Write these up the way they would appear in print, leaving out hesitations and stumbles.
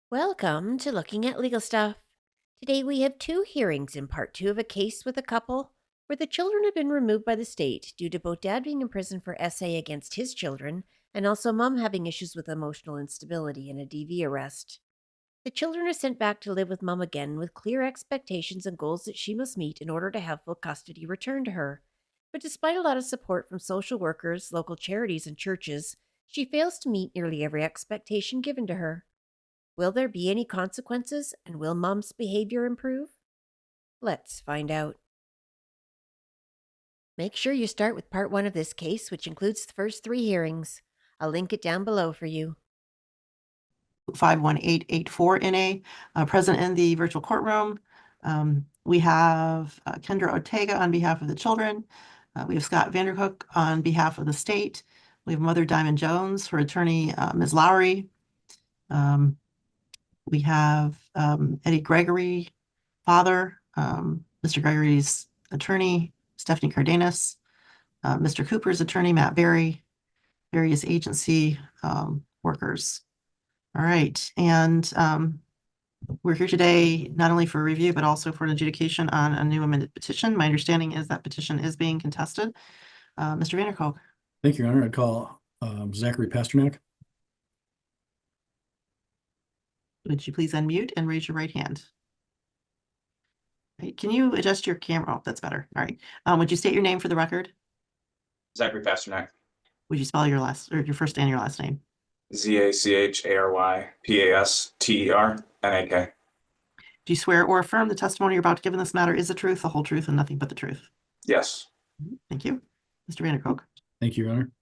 Welcome to Looking at Legal Stuff. Today we have two hearings in part two of a case with a couple where the children have been removed by the state due to both dad being in prison for SA against his children and also mom having issues with emotional instability and a DV arrest. The children are sent back to live with mom again with clear expectations and goals that she must meet in order to have full custody returned to her. But despite a lot of support from social workers, local charities, and churches, she fails to meet nearly every expectation given to her. Will there be any consequences, and will mom's behavior improve? Let's find out. Make sure you start with part one of this case, which includes the first three hearings. I'll link it down below for you. 51884 NA, present in the virtual courtroom. We have Kendra Ortega on behalf of the children. We have Scott Vanderhook on behalf of the state. We have Mother Diamond Jones, her attorney, Ms. Lowry. We have Eddie Gregory, father, Mr. Gregory's attorney, Stephanie Cardenas, Mr. Cooper's attorney, Matt Berry, various agency workers. All right, and we're here today not only for review, but also for an adjudication on a new amended petition. My understanding is that petition is being contested. Mr. Vanderhoek. Thank you, Your Honor. I'd call Zachary Pasternak. Would you please unmute and raise your right hand? Right, can you adjust your camera? Oh, that's better. All right. Would you state your name for the record? Zachary Pasternak. Would you spell your your first and your last name? ZACHARYPASTERNAK. Do you swear or affirm the testimony you're about to give in this matter is the truth, the whole truth, and nothing but the truth? Yes. Thank you. Mr. Vanderkook. Thank you, Your Honor.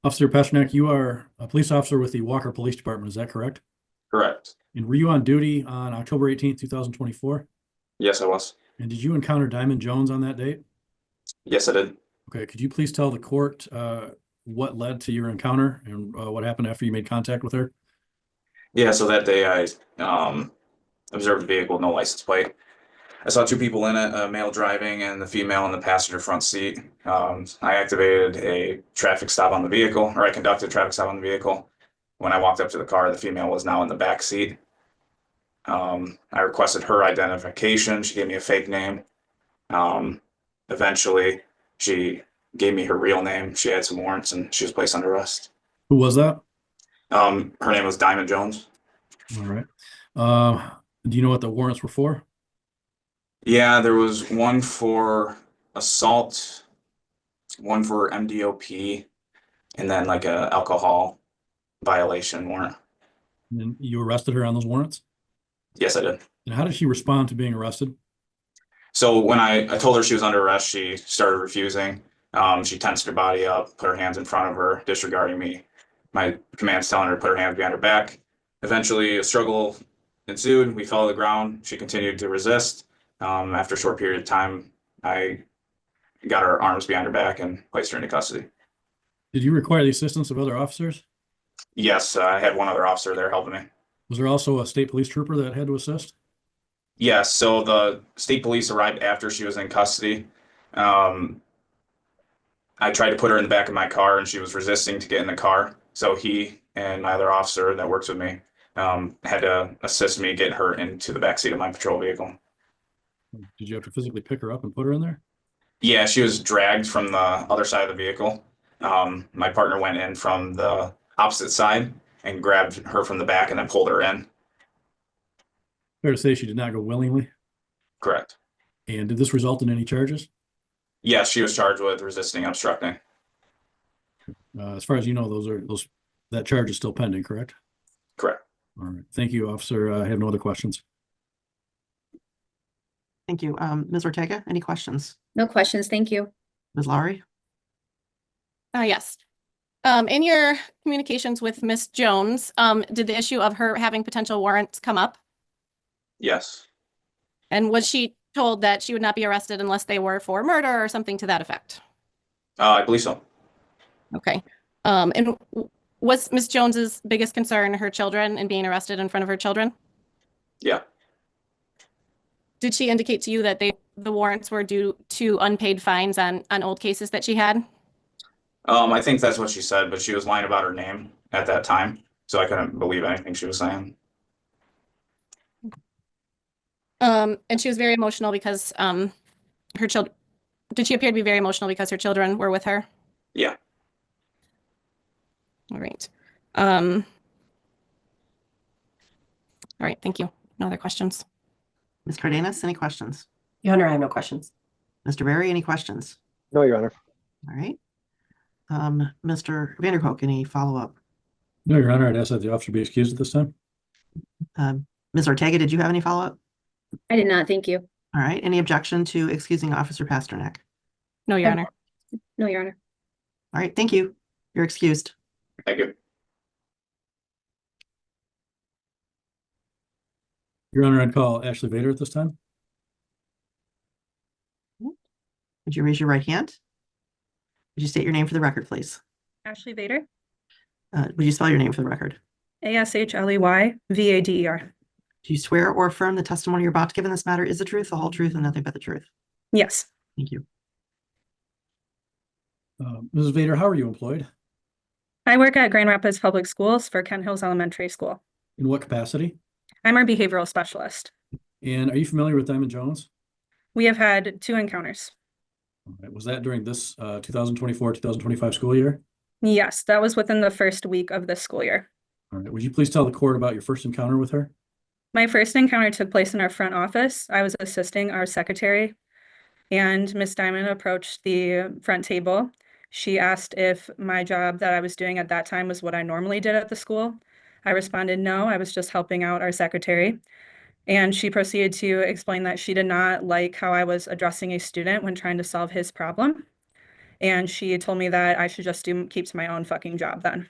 Officer Pasternak, you are a police officer with the Walker Police Department. Is that correct? Correct. And were you on duty on October 18th, 2024? Yes, I was. And did you encounter Diamond Jones on that date? Yes, I did. Okay. Could you please tell the court what led to your encounter and what happened after you made contact with her? Yeah, so that day I observed a vehicle with no license plate. I saw two people in it, a male driving and the female in the passenger front seat. I activated a traffic stop on the vehicle, or I conducted a traffic stop on the vehicle. When I walked up to the car, the female was now in the back seat. I requested her identification. She gave me a fake name. Eventually, she gave me her real name. She had some warrants and she was placed under arrest. Who was that? Her name was Diamond Jones. All right. Do you know what the warrants were for? Yeah, there was one for assault, one for MDOP, and then like a alcohol violation warrant. And you arrested her on those warrants? Yes, I did. And how did she respond to being arrested? So when I told her she was under arrest, she started refusing. She tensed her body up, put her hands in front of her, disregarding me. My commands telling her to put her hands behind her back. Eventually, a struggle ensued. We fell to the ground. She continued to resist. After a short period of time, I got her arms behind her back and placed her into custody. Did you require the assistance of other officers? Yes, I had one other officer there helping me. Was there also a state police trooper that had to assist? Yes, so the state police arrived after she was in custody. I tried to put her in the back of my car and she was resisting to get in the car. So he and my other officer that works with me had to assist me get her into the backseat of my patrol vehicle. Did you have to physically pick her up and put her in there? Yeah, she was dragged from the other side of the vehicle. My partner went in from the opposite side and grabbed her from the back and then pulled her in. Fair to say she did not go willingly? Correct. And did this result in any charges? Yes, she was charged with resisting and obstructing. As far as you know, that charge is still pending, correct? Correct. All right. Thank you, officer. I have no other questions. Thank you. Ms. Ortega, any questions? No questions. Thank you. Ms. Lowry? Yes. In your communications with Miss Jones, did the issue of her having potential warrants come up? Yes. And was she told that she would not be arrested unless they were for murder or something to that effect? I believe so. Okay. And was Miss Jones's biggest concern her children and being arrested in front of her children? Yeah. Did she indicate to you that the warrants were due to unpaid fines on old cases that she had? I think that's what she said, but she was lying about her name at that time, so I couldn't believe anything she was saying. And she was very emotional because her children, did she appear to be very emotional because her children were with her? Yeah. All right. All right, thank you. No other questions? Ms. Cardenas, any questions? Your Honor, I have no questions. Mr. Berry, any questions? No, Your Honor. All right. Mr. Vanderhoek, any follow-up? No, Your Honor, I'd ask that the officer be excused at this time. Ms. Ortega, did you have any follow-up? I did not, thank you. All right. Any objection to excusing Officer Pasternak? No, Your Honor. No, Your Honor. All right. Thank you. You're excused. Thank you. Your Honor, I'd call Ashley Vader at this time. Would you raise your right hand? Would you state your name for the record, please? Ashley Vader, Would you spell your name for the record? ASHLEYVADER. Do you swear or affirm the testimony you're about to give in this matter is the truth, the whole truth, and nothing but the truth? Yes, Thank you. Mrs. Vader, how are you employed? I work at Grand Rapids Public Schools for Kent Hills Elementary School. In what capacity? I'm our behavioral specialist. And are you familiar with Diamond Jones? We have had 2 encounters. All right. Was that during this 2024-2025 school year? Yes, that was within the first week of this school year. All right. Would you please tell the court about your first encounter with her? My first encounter took place in our front office. I was assisting our secretary, and Miss Diamond approached the front table. She asked if my job that I was doing at that time was what I normally did at the school. I responded, no, I was just helping out our secretary. And she proceeded to explain that she did not like how I was addressing a student when trying to solve his problem. And she told me that I should just keep to my own fucking job then.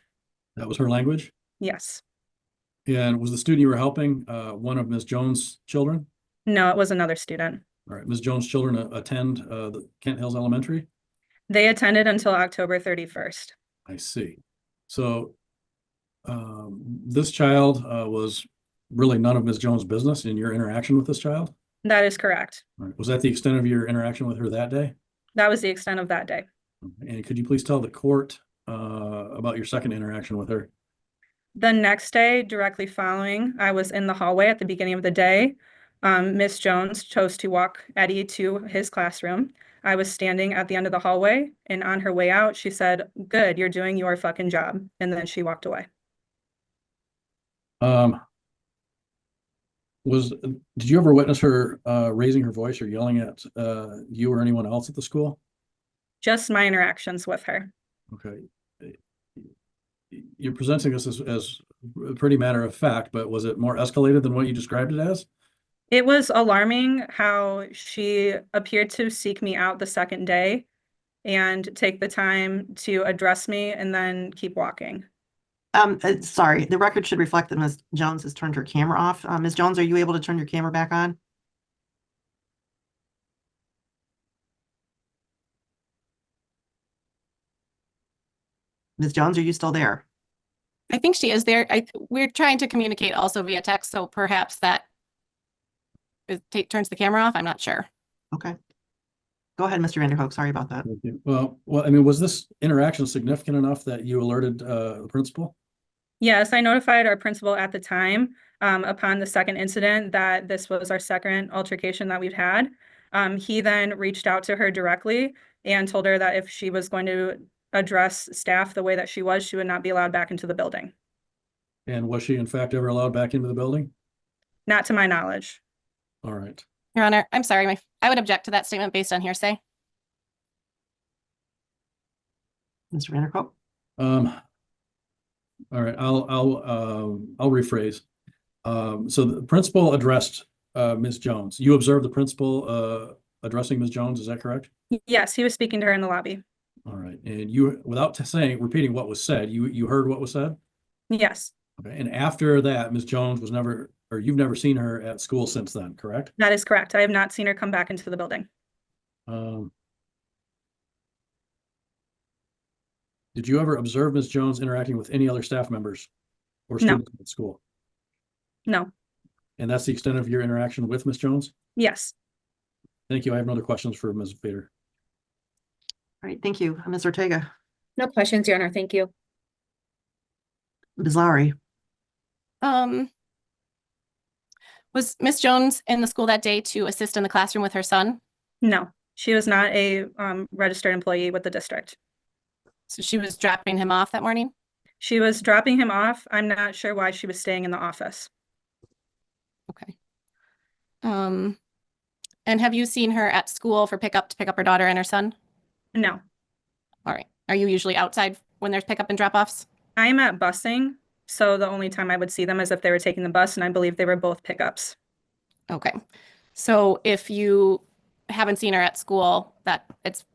That was her language? Yes. And was the student you were helping one of Ms. Jones' children? No, it was another student. All right. Ms. Jones' children attend the Kent Hills Elementary? They attended until October 31st. I see. So this child was really none of Ms. Jones' business in your interaction with this child? That is correct. All right. Was that the extent of your interaction with her that day? That was the extent of that day. And could you please tell the court about your second interaction with her? The next day, directly following, I was in the hallway at the beginning of the day. Miss Jones chose to walk Eddie to his classroom. I was standing at the end of the hallway, and on her way out, she said, "Good, you're doing your fucking job." And then she walked away. Did you ever witness her raising her voice or yelling at you or anyone else at the school? Just my interactions with her. Okay. You're presenting this as a pretty matter of fact, but was it more escalated than what you described it as? It was alarming how she appeared to seek me out the second day and take the time to address me and then keep walking. Sorry, the record should reflect that Ms. Jones has turned her camera off. Ms. Jones, are you able to turn your camera back on? Ms. Jones, are you still there? I think she is there. We're trying to communicate also via text, so perhaps that turns the camera off. I'm not sure. Okay. Go ahead, Mr. Vanderhoek. Sorry about that. Thank you. Well, I mean, was this interaction significant enough that you alerted the principal? Yes, I notified our principal at the time upon the second incident that this was our second altercation that we've had. He then reached out to her directly and told her that if she was going to address staff the way that she would not be allowed back into the building. And was she in fact ever allowed back into the building? Not to my knowledge. All right. Your Honor, I'm sorry. I would object to that statement based on hearsay. Mr. Vanderhoek? All right, I'll rephrase. So the principal addressed Ms. Jones. You observed the principal addressing Ms. Jones, is that correct? Yes, he was speaking to her in the lobby. All right, and you, without repeating what was said, you heard what was said? Yes, Okay, and after that, Ms. Jones was never, or you've never seen her at school since then, correct? that is correct. I have not seen her come back into the building. Did you ever observe Ms. Jones interacting with any other staff members or No. students at school? No. And that's the extent of your interaction with Ms. Jones? Yes. Thank you. I have no other questions for Ms. Vader. All right, thank you. Ms. Ortega? No questions, Your Honor. Thank you. Ms. Lowry? Was Miss Jones in the school that day to assist in the classroom with her son? No, she was not a registered employee with the district. So she was dropping him off that morning? She was dropping him off. I'm not sure why she was staying in the office. Okay. And have you seen her at school for pickup to pick up her daughter and her son? No, All right. Are you usually outside when there's pickup and drop-offs? I'm at busing, so the only time I would see them is if they were taking the bus, and I believe they were both pickups. Okay. So if you haven't seen her at school, that it's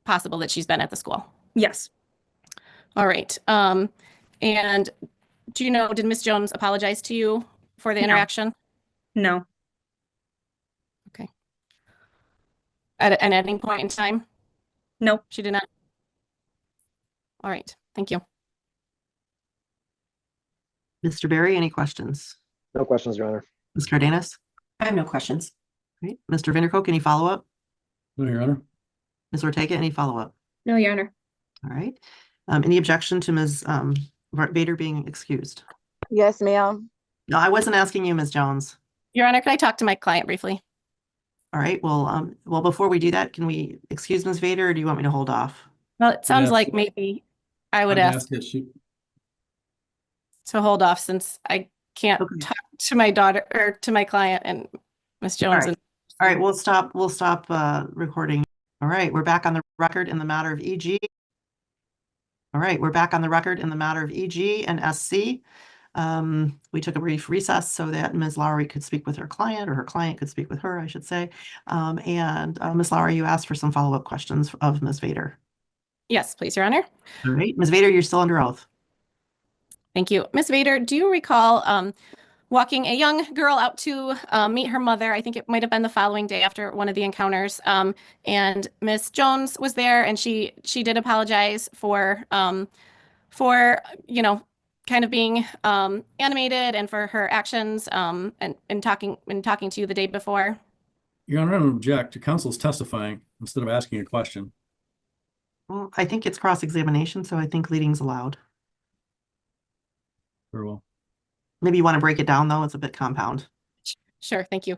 possible that she's been at the school. Yes, All right. And do you know, did Miss Jones apologize to you for the No. interaction? no, Okay. At any point in time, nope. she did not? All right. Thank you. Mr. Berry, any questions? No questions, Your Honor. Ms. Cardenas? I have no questions. Great. Mr. Vanderkolk, any follow-up? No, Your Honor. Ms. Ortega, any follow-up? No, Your Honor. All right. Any objection to Ms. Vader being excused? Yes, ma'am. No, I wasn't asking you, Ms. Jones. Your Honor, could I talk to my client briefly? All right, well, before we do that, can we excuse Ms. Vader, or do you want me to hold off? Well, it sounds Yes. like maybe I would I'd ask that she, to hold off since I can't Okay. talk to my daughter or to my client and Miss Jones. right. All right, we'll stop recording. All right, we're back on the record in the matter of EG. All right, we're back on the record in the matter of EG and SC. We took a brief recess so that Ms. Lowry could speak with her client, or her client could speak with her, I should say. Ms. Lowry, you asked for some follow-up questions of Ms. Vader. Yes, please, Your Honor. All right, Ms. Vader, you're still under oath. Thank you. Miss Vader, do you recall walking a young girl out to meet her mother? I think it might have been the following day after one of the encounters. And Miss Jones was there, and she did apologize for kind of being animated and for her actions and talking to you the day before. Your Honor, I don't object to counsel's testifying instead of asking a question. Well, I think it's cross-examination, so I think leading's allowed. Very well. Maybe you want to break it down, though. It's a bit compound. Sure, thank you.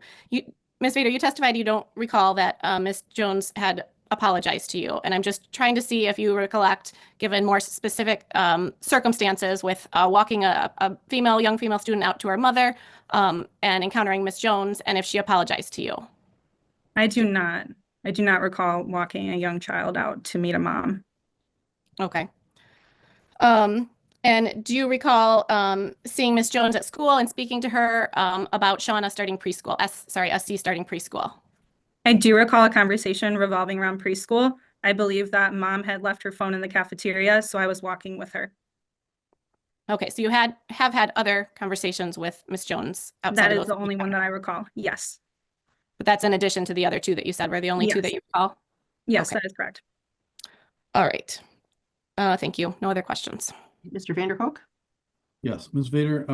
Miss Vader, you testified you don't recall that Miss Jones had apologized to you, and I'm just trying to see if you recollect, given more specific circumstances with walking a young female student out to her mother and encountering Miss Jones, and if she apologized to you. I do not. I do not recall walking a young child out to meet a mom. Okay. And do you recall seeing Miss Jones at school and speaking to her about Shauna starting preschool, SC starting preschool? I do recall a conversation revolving around preschool. I believe that mom had left her phone in the cafeteria, so I was walking with her. Okay, so you have had other conversations with Miss Jones outside That of is those the only one that I recall. Yes. But that's in addition to the other two that you said were the only two Yes. that you recall? Yes, Okay. that is correct. All right. Thank you. No other questions. Mr. Vanderkolk? Yes, Ms. Vader,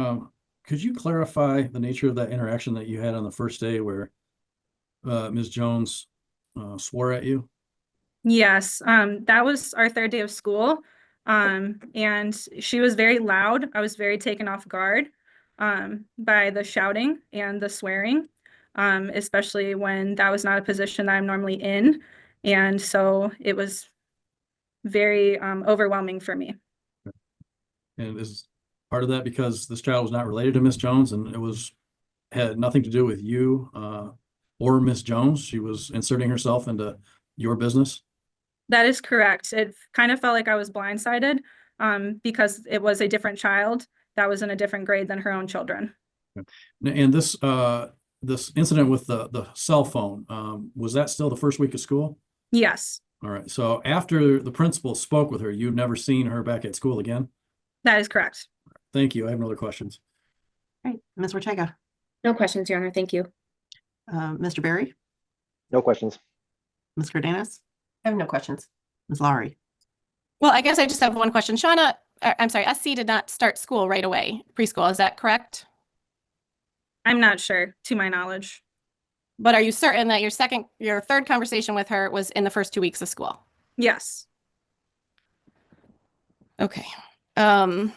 could you clarify the nature of that interaction that you had on the first day where Ms. Jones swore at you? Yes, that was our third day of school. And she was very loud. I was very taken off guard by the shouting and the swearing, especially when that was not a position that I'm normally in. And so it was very overwhelming for me. And is part of that because this child was not related to Miss Jones and had nothing to do with you or Miss Jones? She was inserting herself into your business? That is correct. It kind of felt like I was blindsided because it was a different child that was in a different grade than her own children. And this incident with the cell phone, was that still the first week of school? Yes, All right. So after the principal spoke with her, you've never seen her back at school again? that is correct. Thank you. I have no other questions. All right, Ms. Ortega? No questions, Your Honor. Thank you. Mr. Berry? No questions. Ms. Cardenas? I have no questions. Ms. Lowry? Well, I guess I just have one question. Shauna, I'm sorry, SC did not start school right away, preschool. Is that correct? I'm not sure, to my knowledge. But are you certain that your third conversation with her was in the first 2 weeks of school? Yes. Okay. All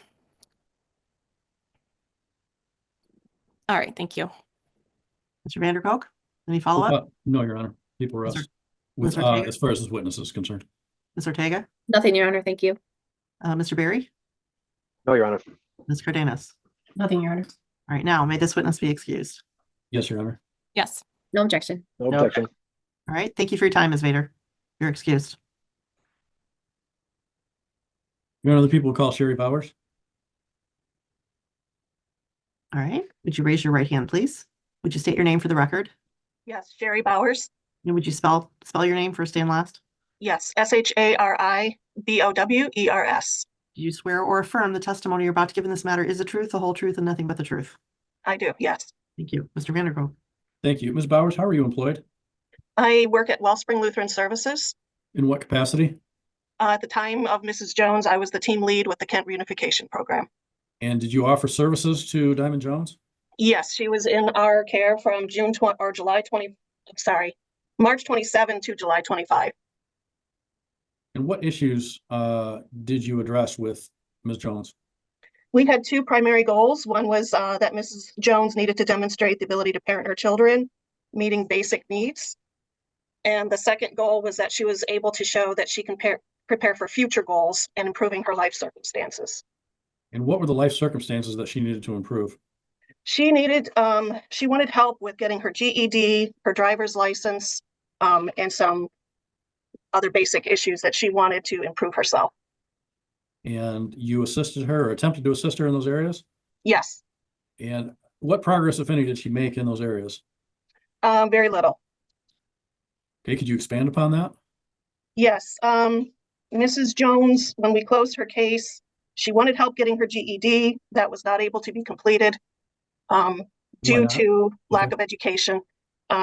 right, thank you. Mr. Vanderkolk, any follow-up? No, Your Honor. People arrest. With, Mr. Ortega? as far as this witness is concerned. Ms. Ortega? Nothing, Your Honor. Thank you. Mr. Berry? No, Your Honor. Ms. Cardenas? Nothing, Your Honor. All right, now may this witness be excused. Yes, Your Honor. Yes. No objection. No objection. All right, thank you for your time, Ms. Vader. You're excused. Your Honor, the people will call Sherry Powers. All right, would you raise your right hand, please? Would you state your name for the record? Yes, Sherry Bowers. And would you spell your name first and last? Yes, SHARIBOWERS. Do you swear or affirm the testimony you're about to give in this matter is the truth, the whole truth, and nothing but the truth? I do, yes. Thank you. Mr. Vanderkolk? Thank you. Ms. Bowers, how are you employed? I work at Wellspring Lutheran Services. In what capacity? At the time of Mrs. Jones, I was the team lead with the Kent Reunification Program. And did you offer services to Diamond Jones? Yes, she was in our care from March 27 to July 25. And what issues did you address with Ms. Jones? We had two primary goals. One was that Mrs. Jones needed to demonstrate the ability to parent her children, meeting basic needs. And the second goal was that she was able to show that she can prepare for future goals and improving her life circumstances. And what were the life circumstances that she needed to improve? She wanted help with getting her GED, her driver's license, and some other basic issues that she wanted to improve herself. And you assisted her or attempted to assist her in those areas? Yes. And what progress, if any, did she make in those areas? Very little. Okay, could you expand upon that? Yes. Mrs. Jones, when we closed her case, she wanted help getting her GED. That was not able to be completed due to lack of education.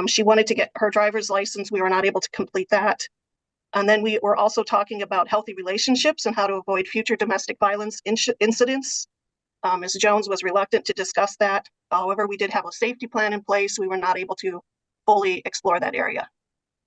She wanted to get her driver's license. We were not able to complete that. And then we were also talking about healthy relationships and how to avoid future domestic violence incidents. Ms. Jones was reluctant to discuss that. However, we did have a safety plan in place. We were not able to fully explore that area.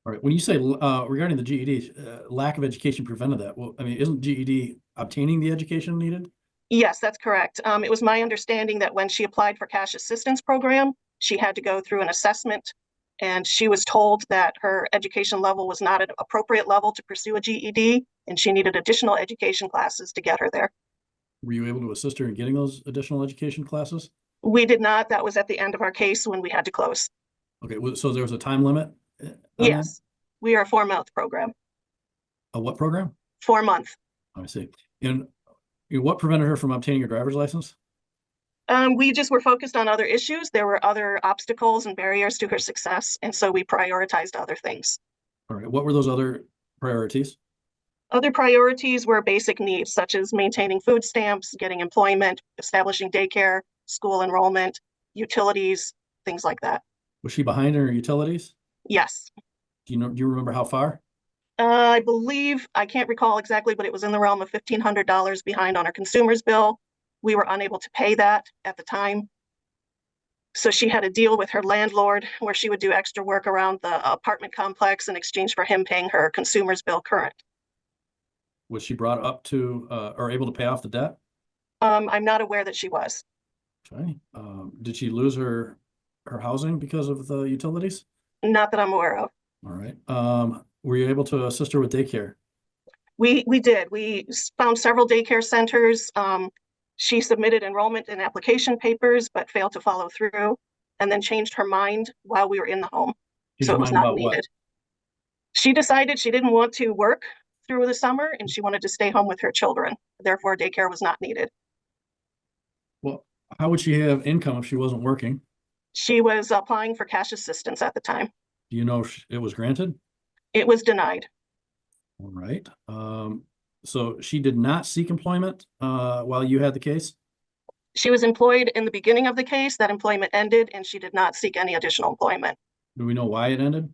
All right. When you say regarding the GED, lack of education prevented that. Well, I mean, isn't GED obtaining the education needed? Yes, that's correct. It was my understanding that when she applied for cash assistance program, she had to go through an assessment, and she was told that her education level was not at an appropriate level to pursue a GED, and she needed additional education classes to get her there. Were you able to assist her in getting those additional education classes? We did not. That was at the end of our case when we had to close. Okay, so there was a time limit? Yes, we are a 4-month program. A what program? 4-month. I see. And what prevented her from obtaining a driver's license? We just were focused on other issues. There were other obstacles and barriers to her success, and so we prioritized other things. All right. What were those other priorities? Other priorities were basic needs, such as maintaining food stamps, getting employment, establishing daycare, school enrollment, utilities, things like that. Was she behind in her utilities? Yes. Do you remember how far? I believe, I can't recall exactly, but it was in the realm of $1,500 behind on her consumer's bill. We were unable to pay that at the time. So she had a deal with her landlord where she would do extra work around the apartment complex in exchange for him paying her consumer's bill current. Was she brought up to or able to pay off the debt? I'm not aware that she was. Okay. Did she lose her housing because of the utilities? Not that I'm aware of. All right. Were you able to assist her with daycare? We did. We found several daycare centers. She submitted enrollment and application papers, but failed to follow through, and then changed her mind while we were in the home. So it was not needed. She decided she didn't want to work through the summer and she wanted to stay home with her children. Therefore, daycare was not needed. Well, how would she have income if she wasn't working? She was applying for cash assistance at the time. Do you know if it was granted? It was denied. All right. So she did not seek employment while you had the case? She was employed in the beginning of the case. That employment ended and she did not seek any additional employment. Do we know why it ended?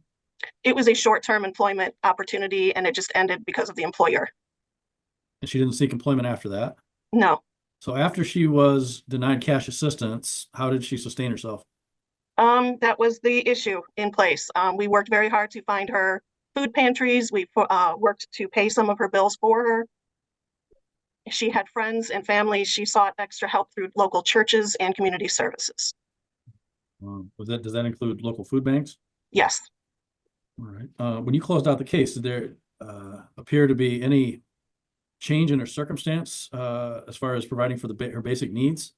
It was a short-term employment opportunity and it just ended because of the employer. And she didn't seek employment after that? No. So after she was denied cash assistance, how did she sustain herself? That was the issue in place. We worked very hard to find her food pantries. We worked to pay some of her bills for her. She had friends and family. She sought extra help through local churches and community services. Does that include local food banks? Yes. All right. When you closed out the case, did there appear to be any change in her circumstance as far as providing for her basic needs?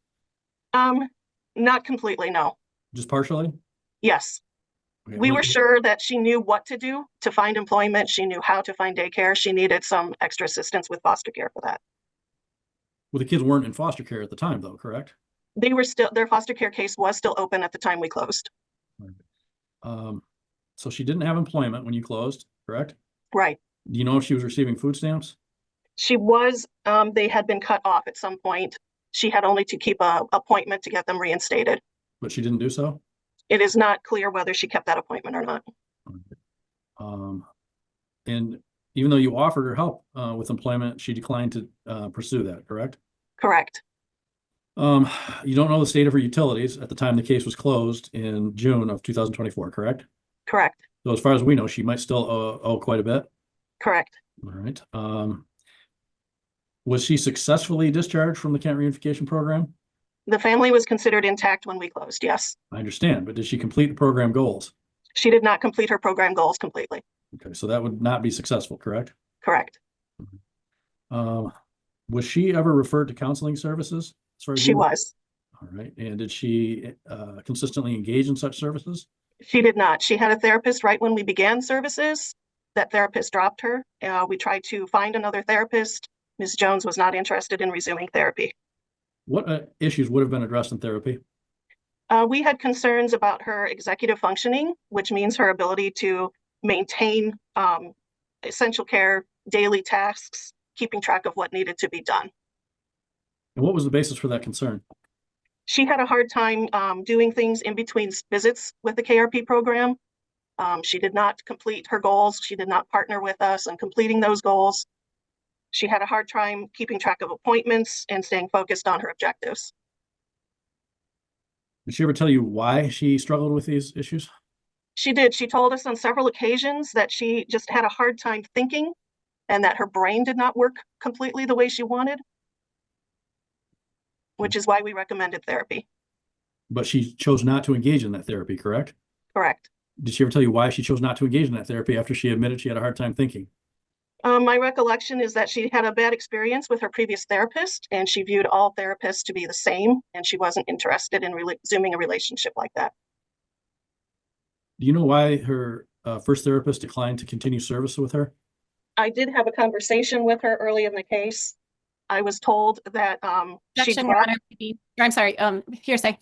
Not completely, no. Just partially? Yes. Okay, We were sure that she knew what to do to find employment. She knew how to find daycare. She needed some extra assistance with foster care for that. Well, the kids weren't in foster care at the time, though, correct? They were still, their foster care case was still open at the time we closed. So she didn't have employment when you closed, correct? Right. Do you know if she was receiving food stamps? She was, they had been cut off at some point. She had only to keep a appointment to get them reinstated. But she didn't do so? It is not clear whether she kept that appointment or not. And even though you offered her help with employment, she declined to pursue that, correct? Correct. You don't know the state of her utilities at the time the case was closed in June of 2024, correct? Correct. So as far as we know, she might still owe quite a bit. Correct. All right. Was she successfully discharged from the Kent Reunification Program? The family was considered intact when we closed, yes. I understand, but did she complete the program goals? She did not complete her program goals completely. Okay, so that would not be successful, correct? Correct. Was she ever referred to counseling services? As far as She you know? was. All right. And did she consistently engage in such services? She did not. She had a therapist right when we began services. That therapist dropped her. We tried to find another therapist. Ms. Jones was not interested in resuming therapy. What issues would have been addressed in therapy? We had concerns about her executive functioning, which means her ability to maintain essential care, daily tasks, keeping track of what needed to be done. And what was the basis for that concern? She had a hard time doing things in between visits with the KRP program. She did not complete her goals. She did not partner with us on completing those goals. She had a hard time keeping track of appointments and staying focused on her objectives. Did she ever tell you why she struggled with these issues? She did. She told us on several occasions that she just had a hard time thinking and that her brain did not work completely the way she wanted, which is why we recommended therapy. But she chose not to engage in that therapy, correct? Correct. Did she ever tell you why she chose not to engage in that therapy after she admitted she had a hard time thinking? My recollection is that she had a bad experience with her previous therapist and she viewed all therapists to be the same and she wasn't interested in resuming a relationship like that. Do you know why her first therapist declined to continue service with her? I did have a conversation with her early in the case. I was told that she Objection, Your Honor. I'm sorry, hearsay.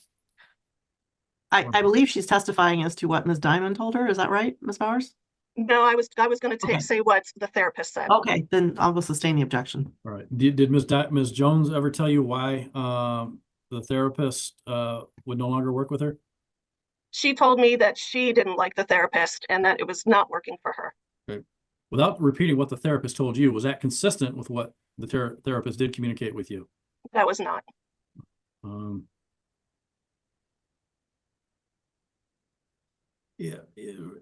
I believe she's testifying as to what Ms. Diamond told her. Is that right, Ms. Bowers? No, I was going to Okay. say what the therapist said. Okay, then I'll go sustain the objection. All right. Did Ms. Jones ever tell you why the therapist would no longer work with her? She told me that she didn't like the therapist and that it was not working for her. Okay. Without repeating what the therapist told you, was that consistent with what the therapist did communicate with you? That was not. Yeah.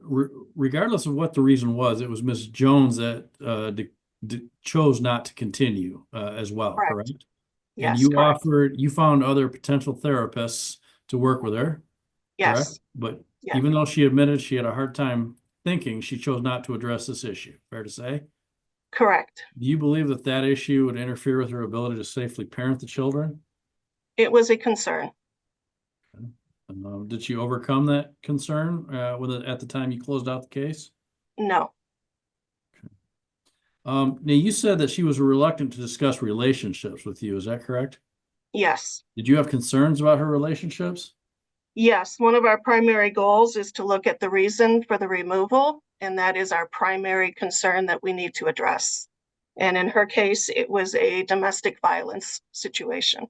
Regardless of what the reason was, it was Ms. Jones that chose not to continue as well, correct? Yes, And you correct. you found other potential therapists to work with her, Yes. correct? But Yeah. even though she admitted she had a hard time thinking, she chose not to address this issue. Fair to say? Correct. Do you believe that that issue would interfere with her ability to safely parent the children? It was a concern. Did she overcome that concern at the time you closed out the case? No. Now, you said that she was reluctant to discuss relationships with you. Is that correct? Yes. Did you have concerns about her relationships? Yes. One of our primary goals is to look at the reason for the removal, and that is our primary concern that we need to address. And in her case, it was a domestic violence situation.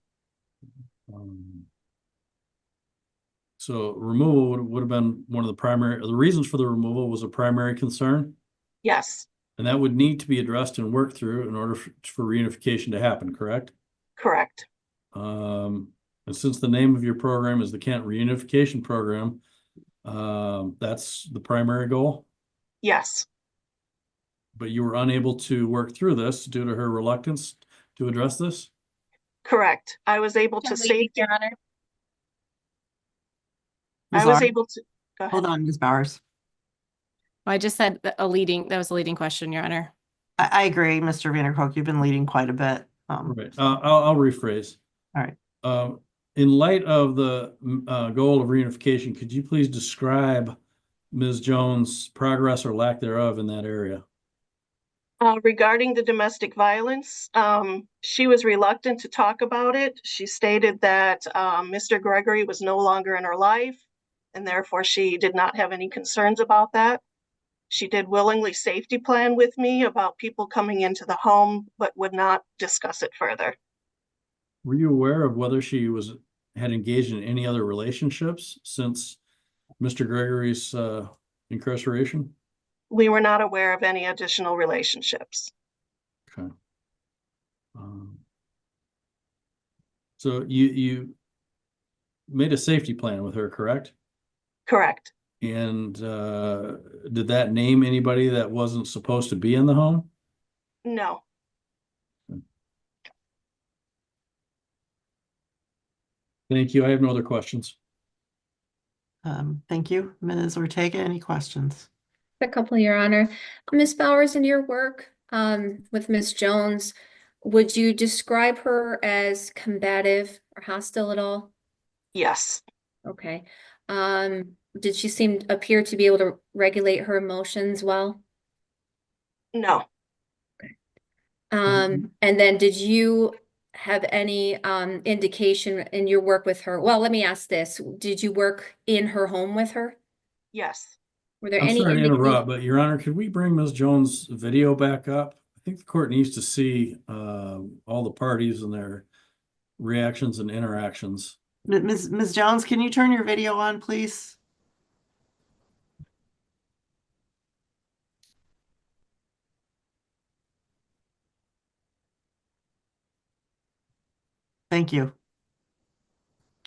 So removal would have been one of the reasons for the removal was a primary concern? Yes. And that would need to be addressed and worked through in order for reunification to happen, correct? Correct. And since the name of your program is the Kent Reunification Program, that's the primary goal? Yes. But you were unable to work through this due to her reluctance to address this? Correct. I was able to say, Your Honor. Ms. I was Lauer? able to, go ahead. Hold on, Ms. Bowers. I just said that was a leading question, Your Honor. I agree, Mr. Vanderkolk, you've been leading quite a bit. Right. I'll rephrase. All right. In light of the goal of reunification, could you please describe Ms. Jones' progress or lack thereof in that area? Regarding the domestic violence, she was reluctant to talk about it. She stated that Mr. Gregory was no longer in her life, and therefore she did not have any concerns about that. She did willingly safety plan with me about people coming into the home, but would not discuss it further. Were you aware of whether she had engaged in any other relationships since Mr. Gregory's incarceration? We were not aware of any additional relationships. Okay. So you made a safety plan with her, correct? Correct. And did that name anybody that wasn't supposed to be in the home? No. Thank you. I have no other questions. Thank you. Ms. Ortega, any questions? A couple, Your Honor. Ms. Bowers, in your work with Ms. Jones, would you describe her as combative or hostile at all? Yes. Okay. Did she appear to be able to regulate her emotions well? No. And then did you have any indication in your work with her? Well, let me ask this. Did you work in her home with her? Yes. Were there I'm any sorry to indications? interrupt, but Your Honor, could we bring Ms. Jones' video back up? I think the court needs to see all the parties and their reactions and interactions. Ms. Jones, can you turn your video on, please? Thank you.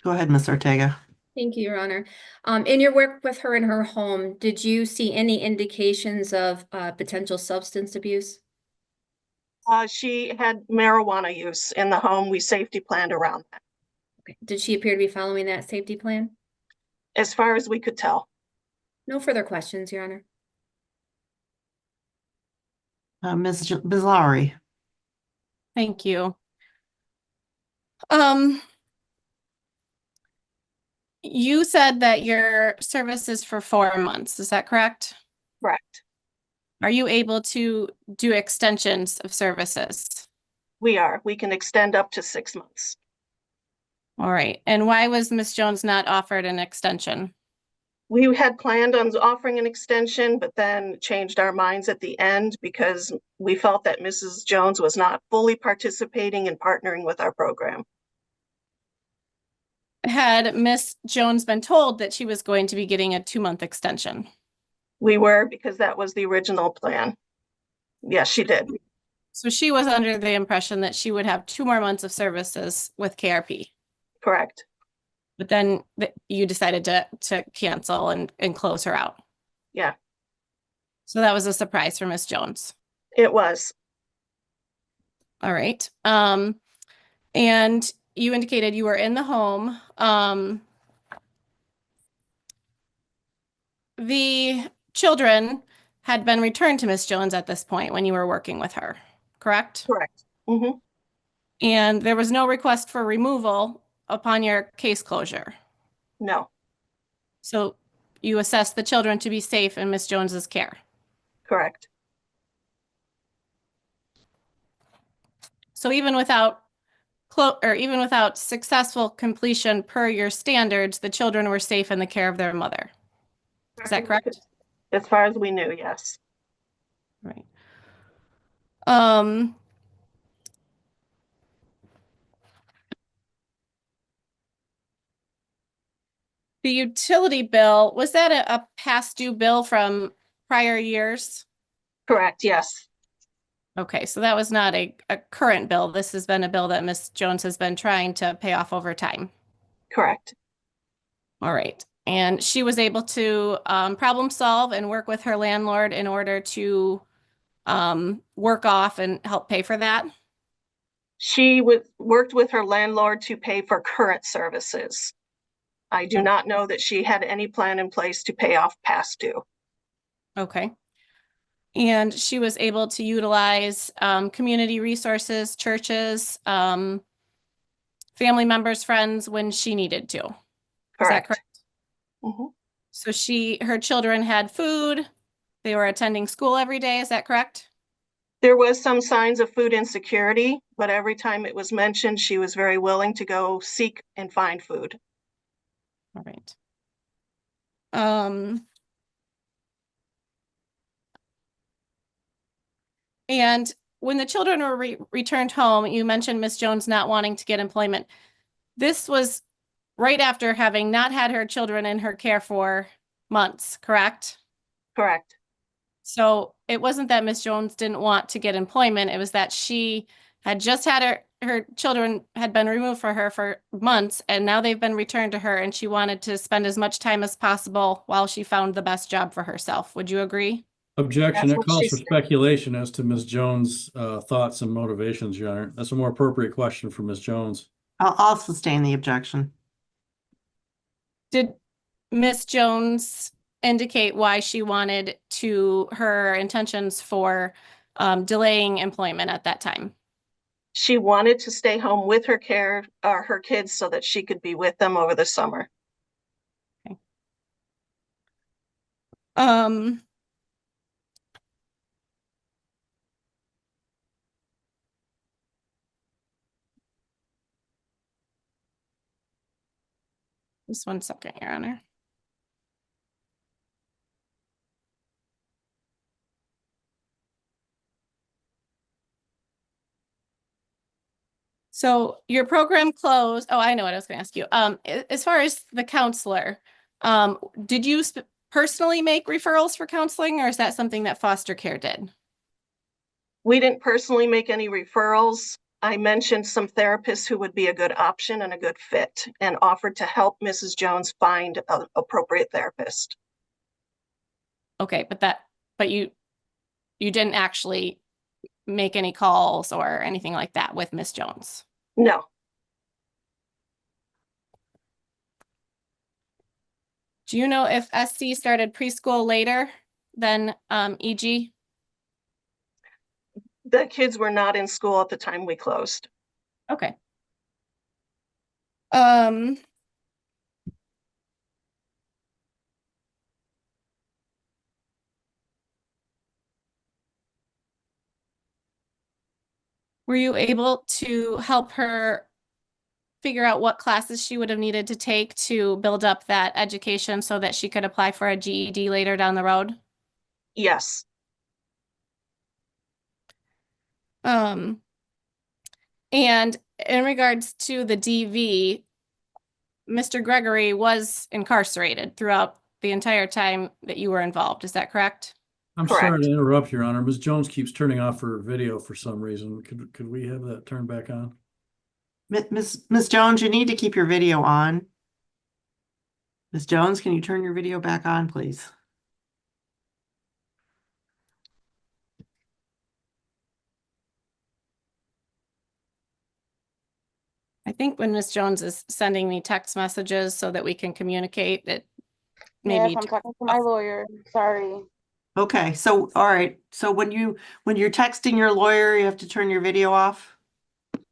Go ahead, Ms. Ortega. Thank you, Your Honor. In your work with her in her home, did you see any indications of potential substance abuse? She had marijuana use in the home. We safety planned around that, Okay. Did she appear to be following that safety plan? as far as we could tell. No further questions, Your Honor. Ms. Lowry. Thank you. You said that your service is for 4 months. Is that correct? Correct. Are you able to do extensions of services? We are. We can extend up to 6 months. All right. And why was Ms. Jones not offered an extension? We had planned on offering an extension, but then changed our minds at the end because we felt that Mrs. Jones was not fully participating and partnering with our program. Had Ms. Jones been told that she was going to be getting a 2-month extension? We were, because that was the original plan. Yes, she did. So she was under the impression that she would have 2 more months of services with KRP. Correct. But then you decided to cancel and close her out. Yeah, So that was a surprise for Ms. Jones. it was. All right. And you indicated you were in the home. The children had been returned to Ms. Jones at this point when you were working with her, correct? Correct. Mm-hmm. And there was no request for removal upon your case closure. No. So you assessed the children to be safe in Ms. Jones's care. Correct. So even without successful completion per your standards, the children were safe in the care of their mother. Is that correct? As far as we knew, yes. Right. The utility bill, was that a past due bill from prior years? Correct, yes. Okay, so that was not a current bill. This has been a bill that Ms. Jones has been trying to pay off over time. Correct. All right. And she was able to problem solve and work with her landlord in order to work off and help pay for that? She worked with her landlord to pay for current services. I do not know that she had any plan in place to pay off past due. Okay. And she was able to utilize community resources, churches, family members, friends when she needed to. Is that correct? Mhm. So her children had food. They were attending school every day. Is that correct? There was some signs of food insecurity, but every time it was mentioned, she was very willing to go seek and find food. All right. And when the children were returned home, you mentioned Miss Jones not wanting to get employment. This was right after having not had her children in her care for months, correct? Correct. So it wasn't that Miss Jones didn't want to get employment. It was that she had just had her children had been removed for her for months, and now they've been returned to her, and she wanted to spend as much time as possible while she found the best job for herself. Would you agree? Objection. That's It what calls she for said. speculation as to Ms. Jones' thoughts and motivations, Your Honor. That's a more appropriate question for Ms. Jones. I'll sustain the objection. Did Miss Jones indicate why she wanted her intentions for delaying employment at that time? She wanted to stay home with her kids so that she could be with them over the summer. Okay. Just 1 second, Your Honor. So your program closed. Oh, I know what I was going to ask you. As far as the counselor, did you personally make referrals for counseling, or is that something that foster care did? We didn't personally make any referrals. I mentioned some therapists who would be a good option and a good fit, and offered to help Mrs. Jones find an appropriate therapist. Okay, but you didn't actually make any calls or anything like that with Miss Jones? No. Do you know if SC started preschool later than EG? The kids were not in school at the time we closed. Okay. Were you able to help her figure out what classes she would have needed to take to build up that education so that she could apply for a GED later down the road? Yes. And in regards to the DV, Mr. Gregory was incarcerated throughout the entire time that you were involved. Is that correct? I'm Correct. sorry to interrupt, Your Honor. Ms. Jones keeps turning off her video for some reason. Could we have that turned back on? Ms. Jones, you need to keep your video on. Ms. Jones, can you turn your video back on, please? I think when Ms. Jones is sending me text messages so that we can communicate, it maybe. Yes, I'm talking to my lawyer. Sorry. Okay, so all right. So when you're texting your lawyer, you have to turn your video off?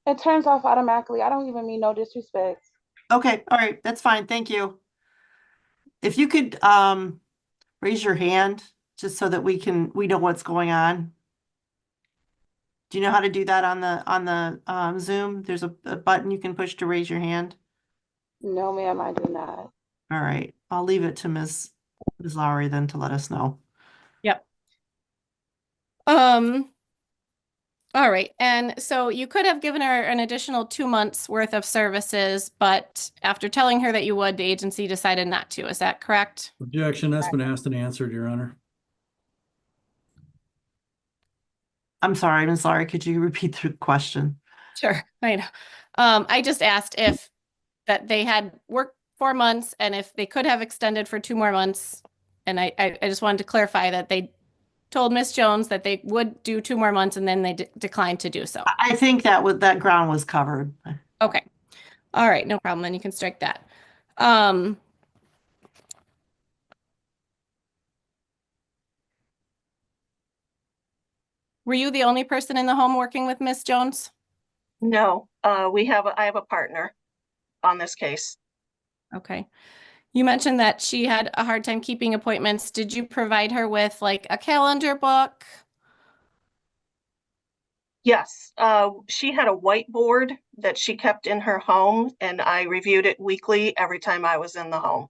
It turns off automatically. I don't even mean no disrespect. Okay, all right, that's fine. Thank you. If you could raise your hand just so that we know what's going on. Do you know how to do that on the Zoom? There's a button you can push to raise your hand. No, ma'am, I do not. All right, I'll leave it to Ms. Lowry then to let us know. Yep. All right. And so you could have given her an additional 2 months worth of services, but after telling her that you would, the agency decided not to. Is that correct? Objection. That's been asked and answered, Your Honor. I'm sorry, Ms. Lowry, could you repeat the question? Sure. I know. I just asked if that they had worked 4 months and if they could have extended for 2 more months. And I just wanted to clarify that they told Miss Jones that they would do 2 more months and then they declined to do so. I think that ground was covered. Okay. All right. No problem. Then you can strike that. Were you the only person in the home working with Miss Jones? No, I have a partner on this case. Okay. You mentioned that she had a hard time keeping appointments. Did you provide her with like a calendar book? Yes, she had a whiteboard that she kept in her home, and I reviewed it weekly every time I was in the home.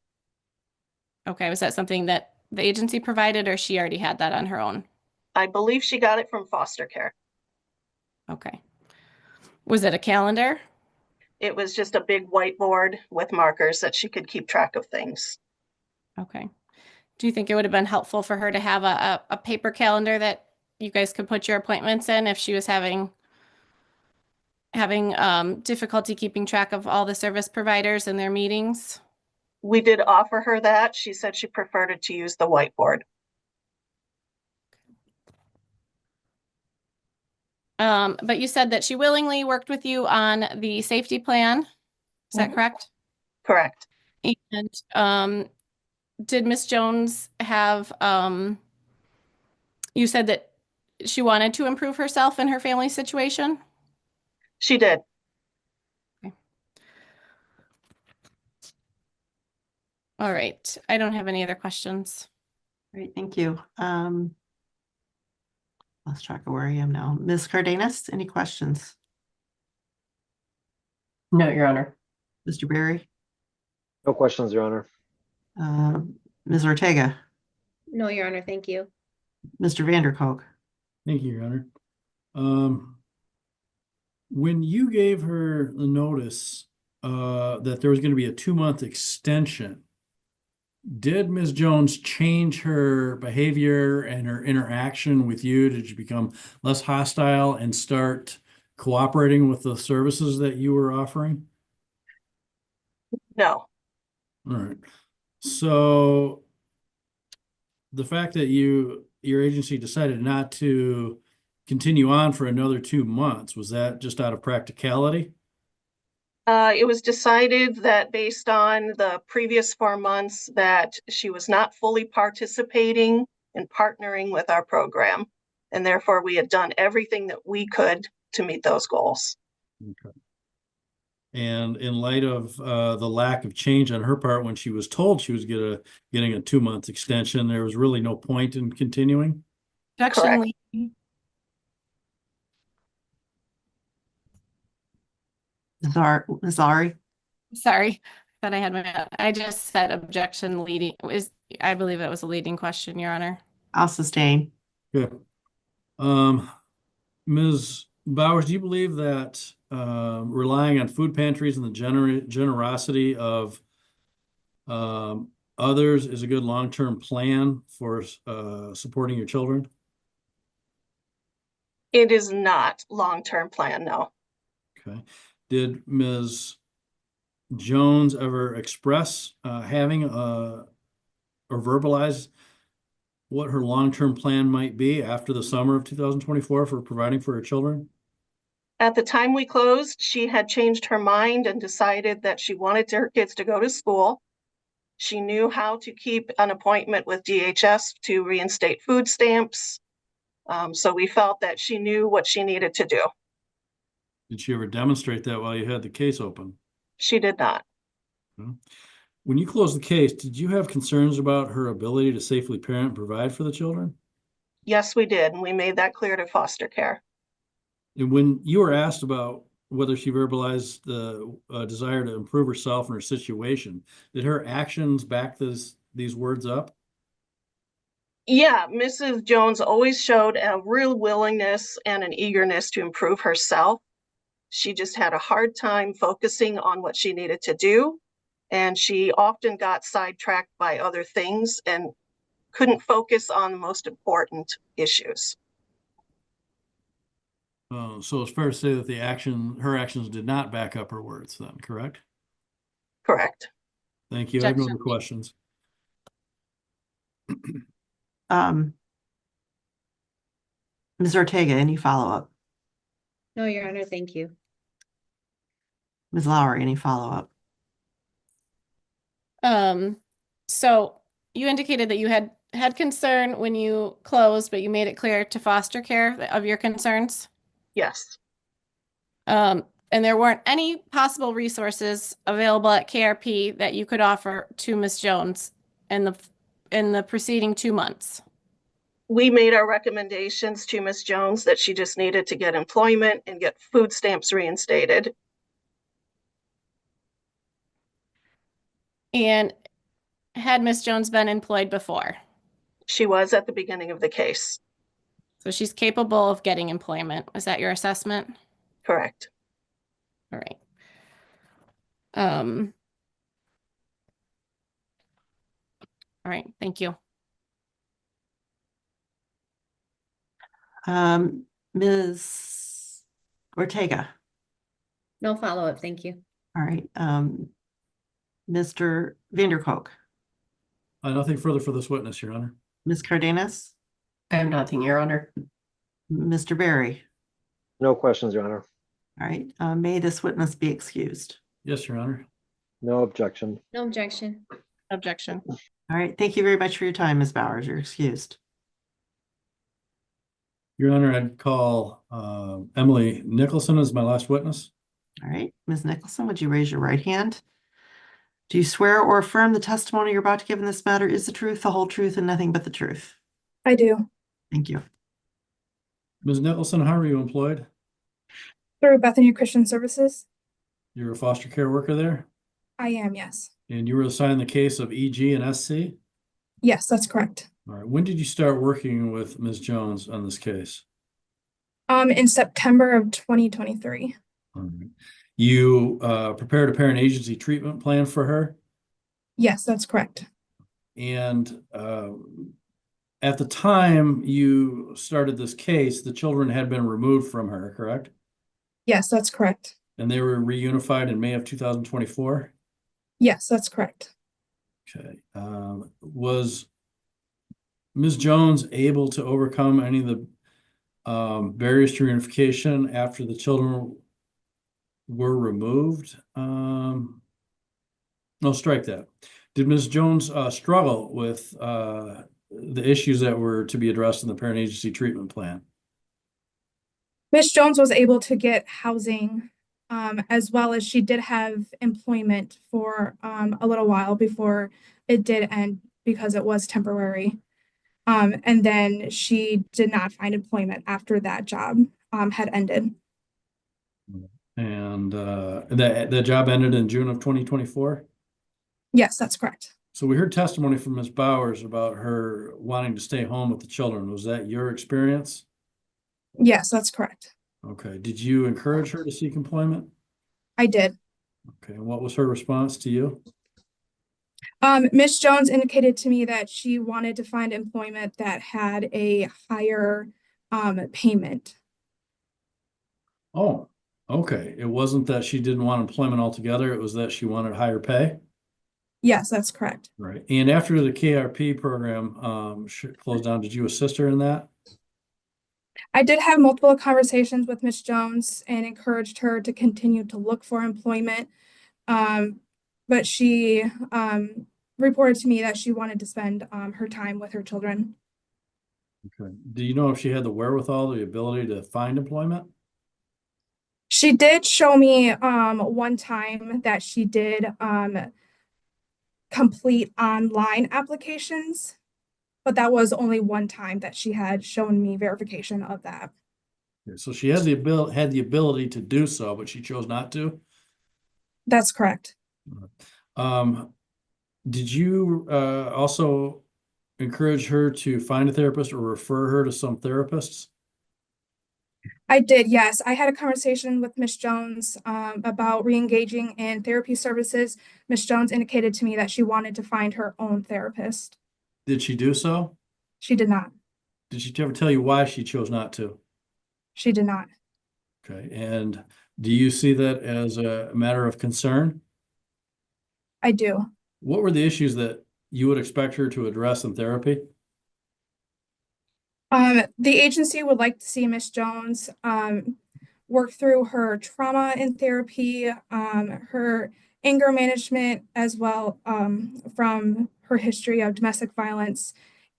Okay, was that something that the agency provided or she already had that on her own? I believe she got it from foster care. Okay. Was it a calendar? It was just a big whiteboard with markers that she could keep track of things. Okay. Do you think it would have been helpful for her to have a paper calendar that you guys could put your appointments in if she was having difficulty keeping track of all the service providers and their meetings? We did offer her that. She said she preferred it to use the whiteboard. But you said that she willingly worked with you on the safety plan. Is that correct? Correct. And did Miss Jones have, you said that she wanted to improve herself and her family situation? She did. Okay. All right. I don't have any other questions. Great, thank you. Lost track of where I am now. Ms. Cardenas, any questions? No, Your Honor. Mr. Berry? No questions, Your Honor. Ms. Ortega? No, Your Honor, thank you. Mr. Vanderkook? Thank you, Your Honor. When you gave her the notice that there was going to be a 2-month extension, did Ms. Jones change her behavior and her interaction with you? Did you become less hostile and start cooperating with the services that you were offering? No. All right. So the fact that your agency decided not to continue on for another 2 months, was that just out of practicality? It was decided that based on the previous 4 months that she was not fully participating and partnering with our program. And therefore we had done everything that we could to meet those goals. Okay. And in light of the lack of change on her part when she was told she was getting a 2-month extension, there was really no point in continuing? Objection, Correct. Lee. Ms. Ari? Sorry, thought I had I just said objection leading I believe it was a leading question, Your Honor. I'll sustain. Good. Ms. Bowers, do you believe that relying on food pantries and the generosity of others is a good long-term plan for supporting your children? It is not long-term plan, no. Okay. Did Ms. Jones ever express having or verbalize what her long-term plan might be after the summer of 2024 for providing for her children? At the time we closed, she had changed her mind and decided that she wanted her kids to go to school. She knew how to keep an appointment with DHS to reinstate food stamps. So we felt that she knew what she needed to do. Did she ever demonstrate that while you had the case open? She did not. When you closed the case, did you have concerns about her ability to safely parent and provide for the children? Yes, we did. And we made that clear to foster care. And when you were asked about whether she verbalized the desire to improve herself and her situation, did her actions back these words up? Yeah, Mrs. Jones always showed a real willingness and an eagerness to improve herself. She just had a hard time focusing on what she needed to do. And she often got sidetracked by other things and couldn't focus on the most important issues. So it's fair to say that her actions did not back up her words then, correct? Correct. Thank you. I have no other questions. Ms. Ortega, any follow-up? No, Your Honor, thank you. Ms. Lowry, any follow-up? So you indicated that you had concern when you closed, but you made it clear to foster care of your concerns. Yes, And there weren't any possible resources available at KRP that you could offer to Ms. Jones in the preceding 2 months. we made our recommendations to Ms. Jones that she just needed to get employment and get food stamps reinstated. And had Ms. Jones been employed before? She was at the beginning of the case. So she's capable of getting employment. Was that your assessment? Correct. All right. All right, thank you. Ms. Ortega. No follow-up, thank you. All right. Mr. Vanderkolk. Nothing further for this witness, Your Honor. Ms. Cardenas. I have nothing, Your Honor. Mr. Barry. No questions, Your Honor. All right. May this witness be excused. Yes, Your Honor. No objection. No objection. Objection. All right. Thank you very much for your time, Ms. Bowers. You're excused. Your Honor, I'd call Emily Nicholson as my last witness. All right. Ms. Nicholson, would you raise your right hand? Do you swear or affirm the testimony you're about to give in this matter is the truth, the whole truth, and nothing but the truth? I do. Thank you. Ms. Nicholson, how are you employed? Through Bethany Christian Services? You're a foster care worker there? I am, yes. And you were assigned the case of EG and SC? Yes, that's correct. All right. When did you start working with Ms. Jones on this case? In September of 2023. All right. You prepared a parent agency treatment plan for her? Yes, that's correct. And at the time you started this case, the children had been removed from her, correct? Yes, that's correct. And they were reunified in May of 2024? Yes, that's correct. Okay. Was Ms. Jones able to overcome any of the barriers to reunification after the children were removed? No, strike that. Did Ms. Jones struggle with the issues that were to be addressed in the parent agency treatment plan? Ms. Jones was able to get housing, as well as she did have employment for a little while before it did end because it was temporary. And then she did not find employment after that job had ended. And that job ended in June of 2024? Yes, that's correct. So we heard testimony from Ms. Bowers about her wanting to stay home with the children. Was that your experience? Yes, that's correct. Okay. Did you encourage her to seek employment? I did. Okay. And what was her response to you? Ms. Jones indicated to me that she wanted to find employment that had a higher payment. Oh, okay. It wasn't that she didn't want employment altogether. It was that she wanted higher pay? Yes, that's correct. Right. And after the KRP program closed down, did you assist her in that? I did have multiple conversations with Ms. Jones and encouraged her to continue to look for employment. But she reported to me that she wanted to spend her time with her children. Okay. Do you know if she had the wherewithal, the ability to find employment? She did show me one time that she did complete online applications, but that was only one time that she had shown me verification of that. Okay. So she has the ability to do so, but she chose not to? That's correct. Did you also encourage her to find a therapist or refer her to some therapists? I did, yes. I had a conversation with Ms. Jones about re-engaging in therapy services. Ms. Jones indicated to me that she wanted to find her own therapist. Did she do so? She did not. Did she ever tell you why she chose not to? She did not. Okay. And do you see that as a matter of concern? I do. What were the issues that you would expect her to address in therapy? The agency would like to see Ms. Jones work through her trauma in therapy, her anger management as well, from her history of domestic violence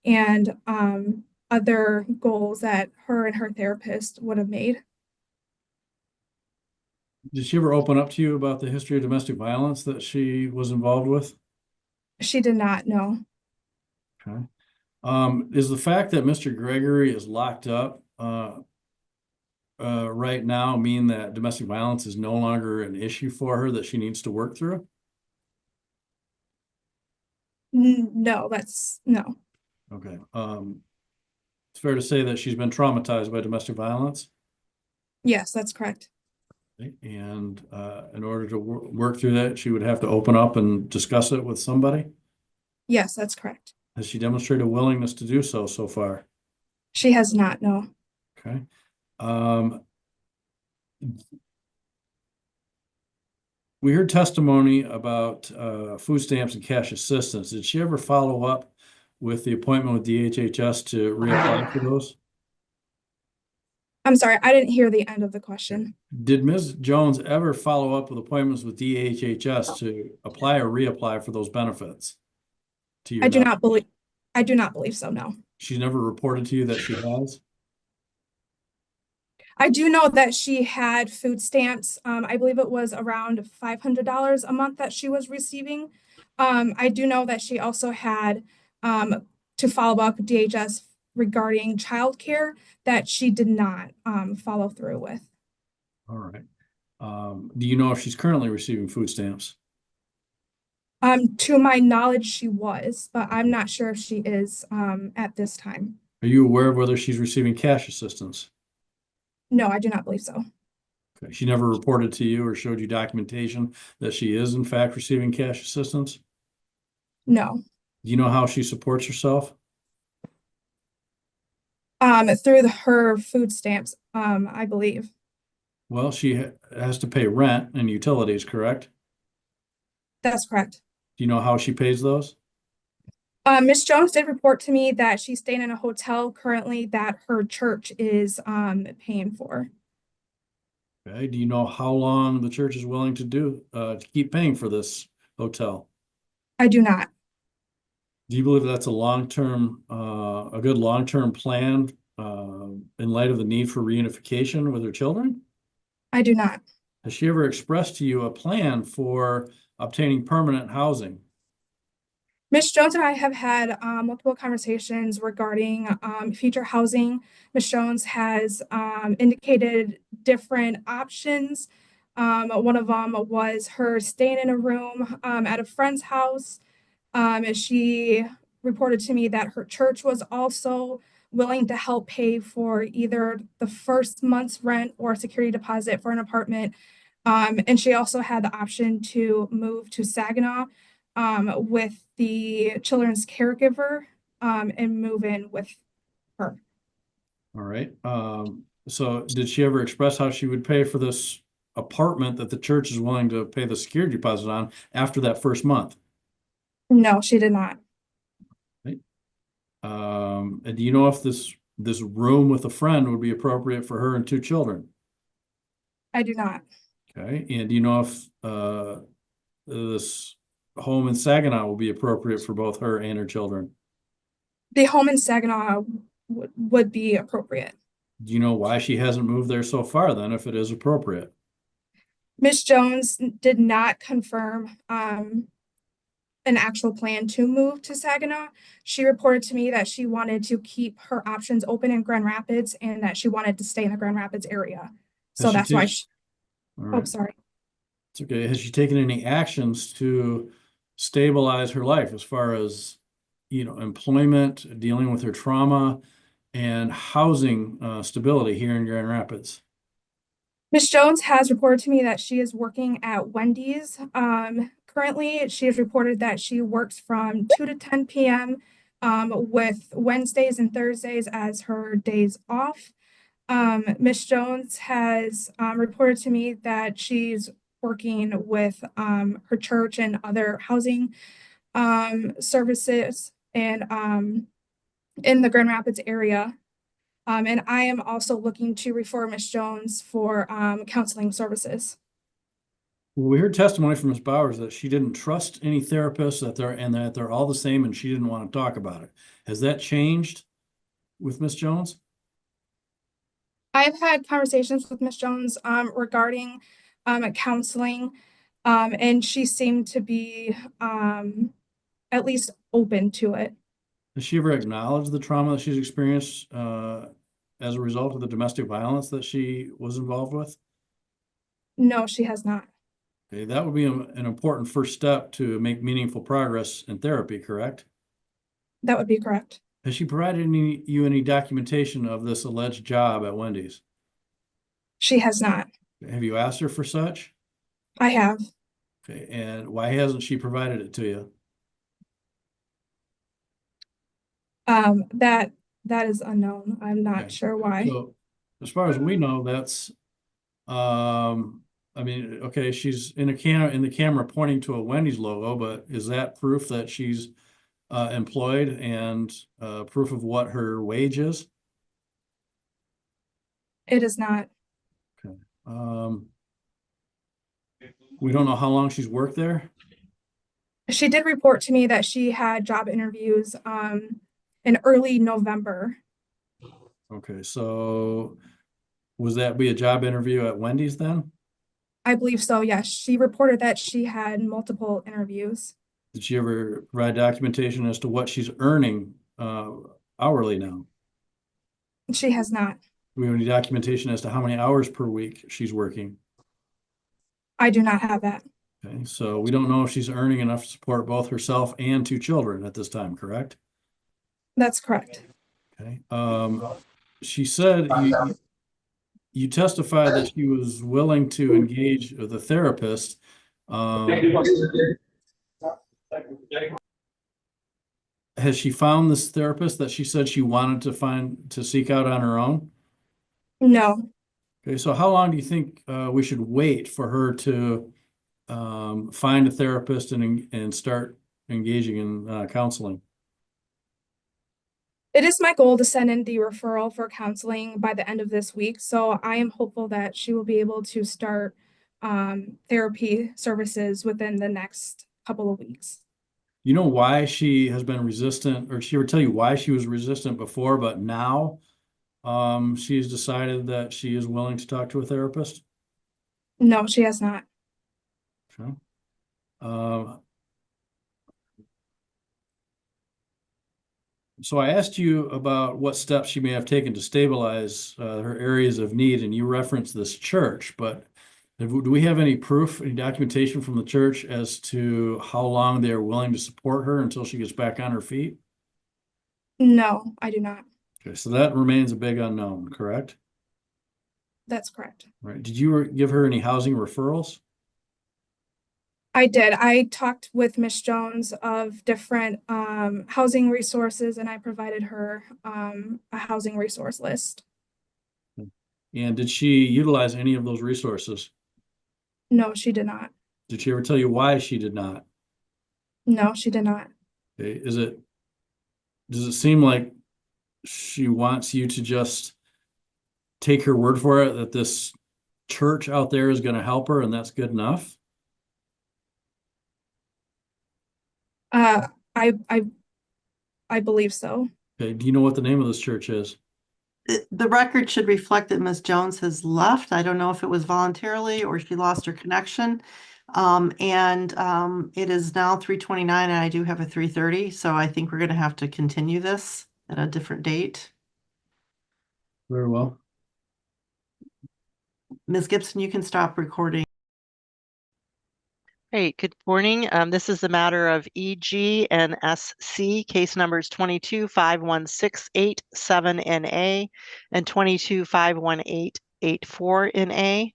and other goals that her and her therapist would have made. Did she ever open up to you about the history of domestic violence that she was involved with? She did not know. Okay. Is the fact that Mr. Gregory is locked up right now mean that domestic violence is no longer an issue for her that she needs to work through? No, that's no. Okay. It's fair to say that she's been traumatized by domestic violence. Yes, that's correct. And in order to work through that, she would have to open up and discuss it with somebody. Yes, that's correct. Has she demonstrated a willingness to do so far? She has not, no. Okay. We heard testimony about food stamps and cash assistance. Did she ever follow up with the appointment with DHHS to reapply for those? I'm sorry, I didn't hear the end of the question. Did Ms. Jones ever follow up with appointments with DHHS to apply or reapply for those benefits? To your I do knowledge? not believe so, no. She's never reported to you that she has? I do know that she had food stamps. I believe it was around $500 a month that she was receiving. I do know that she also had to follow up with DHS regarding childcare that she did not follow through with. All right. Do you know if she's currently receiving food stamps? To my knowledge, she was, but I'm not sure if she is at this time. Are you aware of whether she's receiving cash assistance? No, I do not believe so. Okay. She never reported to you or showed you documentation that she is in fact receiving cash assistance? No. Do you know how she supports herself? Through her food stamps, I believe. Well, she has to pay rent and utilities, correct? That's correct. Do you know how she pays those? Ms. Jones did report to me that she's staying in a hotel currently that her church is paying for. Okay. Do you know how long the church is willing to keep paying for this hotel? I do not. Do you believe that's a good long-term plan in light of the need for reunification with her children? I do not. Has she ever expressed to you a plan for obtaining permanent housing? Ms. Jones and I have had multiple conversations regarding future housing. Ms. Jones has indicated different options. One of them was her staying in a room at a friend's house. And she reported to me that her church was also willing to help pay for either the first month's rent or security deposit for an apartment. And she also had the option to move to Saginaw with the children's caregiver and move in with her. All right. So did she ever express how she would pay for this apartment that the church is willing to pay the security deposit on after that first month? No, she did not. Right. And do you know if this room with a friend would be appropriate for her and two children? I do not. Okay. And do you know if this home in Saginaw will be appropriate for both her and her children? The home in Saginaw would be appropriate. Do you know why she hasn't moved there so far then, if it is appropriate? Ms. Jones did not confirm an actual plan to move to Saginaw. She reported to me that she wanted to keep her options open in Grand Rapids and that she wanted to stay in the Grand Rapids area. So that's why All right. oh, sorry. It's okay. Has she taken any actions to stabilize her life as far as, employment, dealing with her trauma, and housing stability here in Grand Rapids? Ms. Jones has reported to me that she is working at Wendy's. Currently, she has reported that she works from 2 to 10 p.m. With Wednesdays and Thursdays as her days off. Ms. Jones has reported to me that she's working with her church and other housing services and in the Grand Rapids area. And I am also looking to refer Ms. Jones for counseling services. Well, we heard testimony from Ms. Bowers that she didn't trust any therapists, that they're all the same, and she didn't want to talk about it. Has that changed with Ms. Jones? I've had conversations with Ms. Jones regarding counseling, and she seemed to be at least open to it. Has she ever acknowledged the trauma that she's experienced as a result of the domestic violence that she was involved with? No, she has not. Okay, that would be an important first step to make meaningful progress in therapy, correct? That would be correct. Has she provided you any documentation of this alleged job at Wendy's? She has not. Have you asked her for such? I have. Okay, and why hasn't she provided it to you? That is unknown. I'm not Okay. sure why. So as far as we know, that's I mean, okay, she's in the camera pointing to a Wendy's logo, but is that proof that she's employed and proof of what her wage is? It is not. Okay. We don't know how long she's worked there. She did report to me that she had job interviews in early November. Okay, so was that be a job interview at Wendy's then? I believe so, yes. She reported that she had multiple interviews. Did she ever provide documentation as to what she's earning hourly now? She has not. Do we have any documentation as to how many hours per week she's working? I do not have that. Okay, so we don't know if she's earning enough to support both herself and 2 children at this time, correct? That's correct. Okay. She said you testified that she was willing to engage with a therapist. Has she found this therapist that she said she wanted to seek out on her own? No. Okay, so how long do you think we should wait for her to find a therapist and start engaging in counseling? It is my goal to send in the referral for counseling by the end of this week. So I am hopeful that she will be able to start therapy services within the next couple of weeks. You know why she has been resistant, or she ever tell you why she was resistant before, but now she's decided that she is willing to talk to a therapist? No, she has not. Okay. So I asked you about what steps she may have taken to stabilize her areas of need, and you referenced this church, but do we have any proof, any documentation from the church as to how long they're willing to support her until she gets back on her feet? No, I do not. Okay, so that remains a big unknown, correct? That's correct. Right. Did you give her any housing referrals? I did. I talked with Ms. Jones of different housing resources, and I provided her a housing resource list. And did she utilize any of those resources? No, she did not. Did she ever tell you why she did not? No, she did not. Okay. Does it seem like she wants you to just take her word for it that this church out there is going to help her and that's good enough? I believe so. Okay. Do you know what the name of this church is? The record should reflect that Ms. Jones has left. I don't know if it was voluntarily or she lost her connection. It is now 3:29 and I do have a 3:30, so I think we're going to have to continue this at a different date. Very well. Ms. Gibson, you can stop recording. Hey, good morning. This is the matter of EG and SC, case numbers 22-51687NA and 22-51884NA.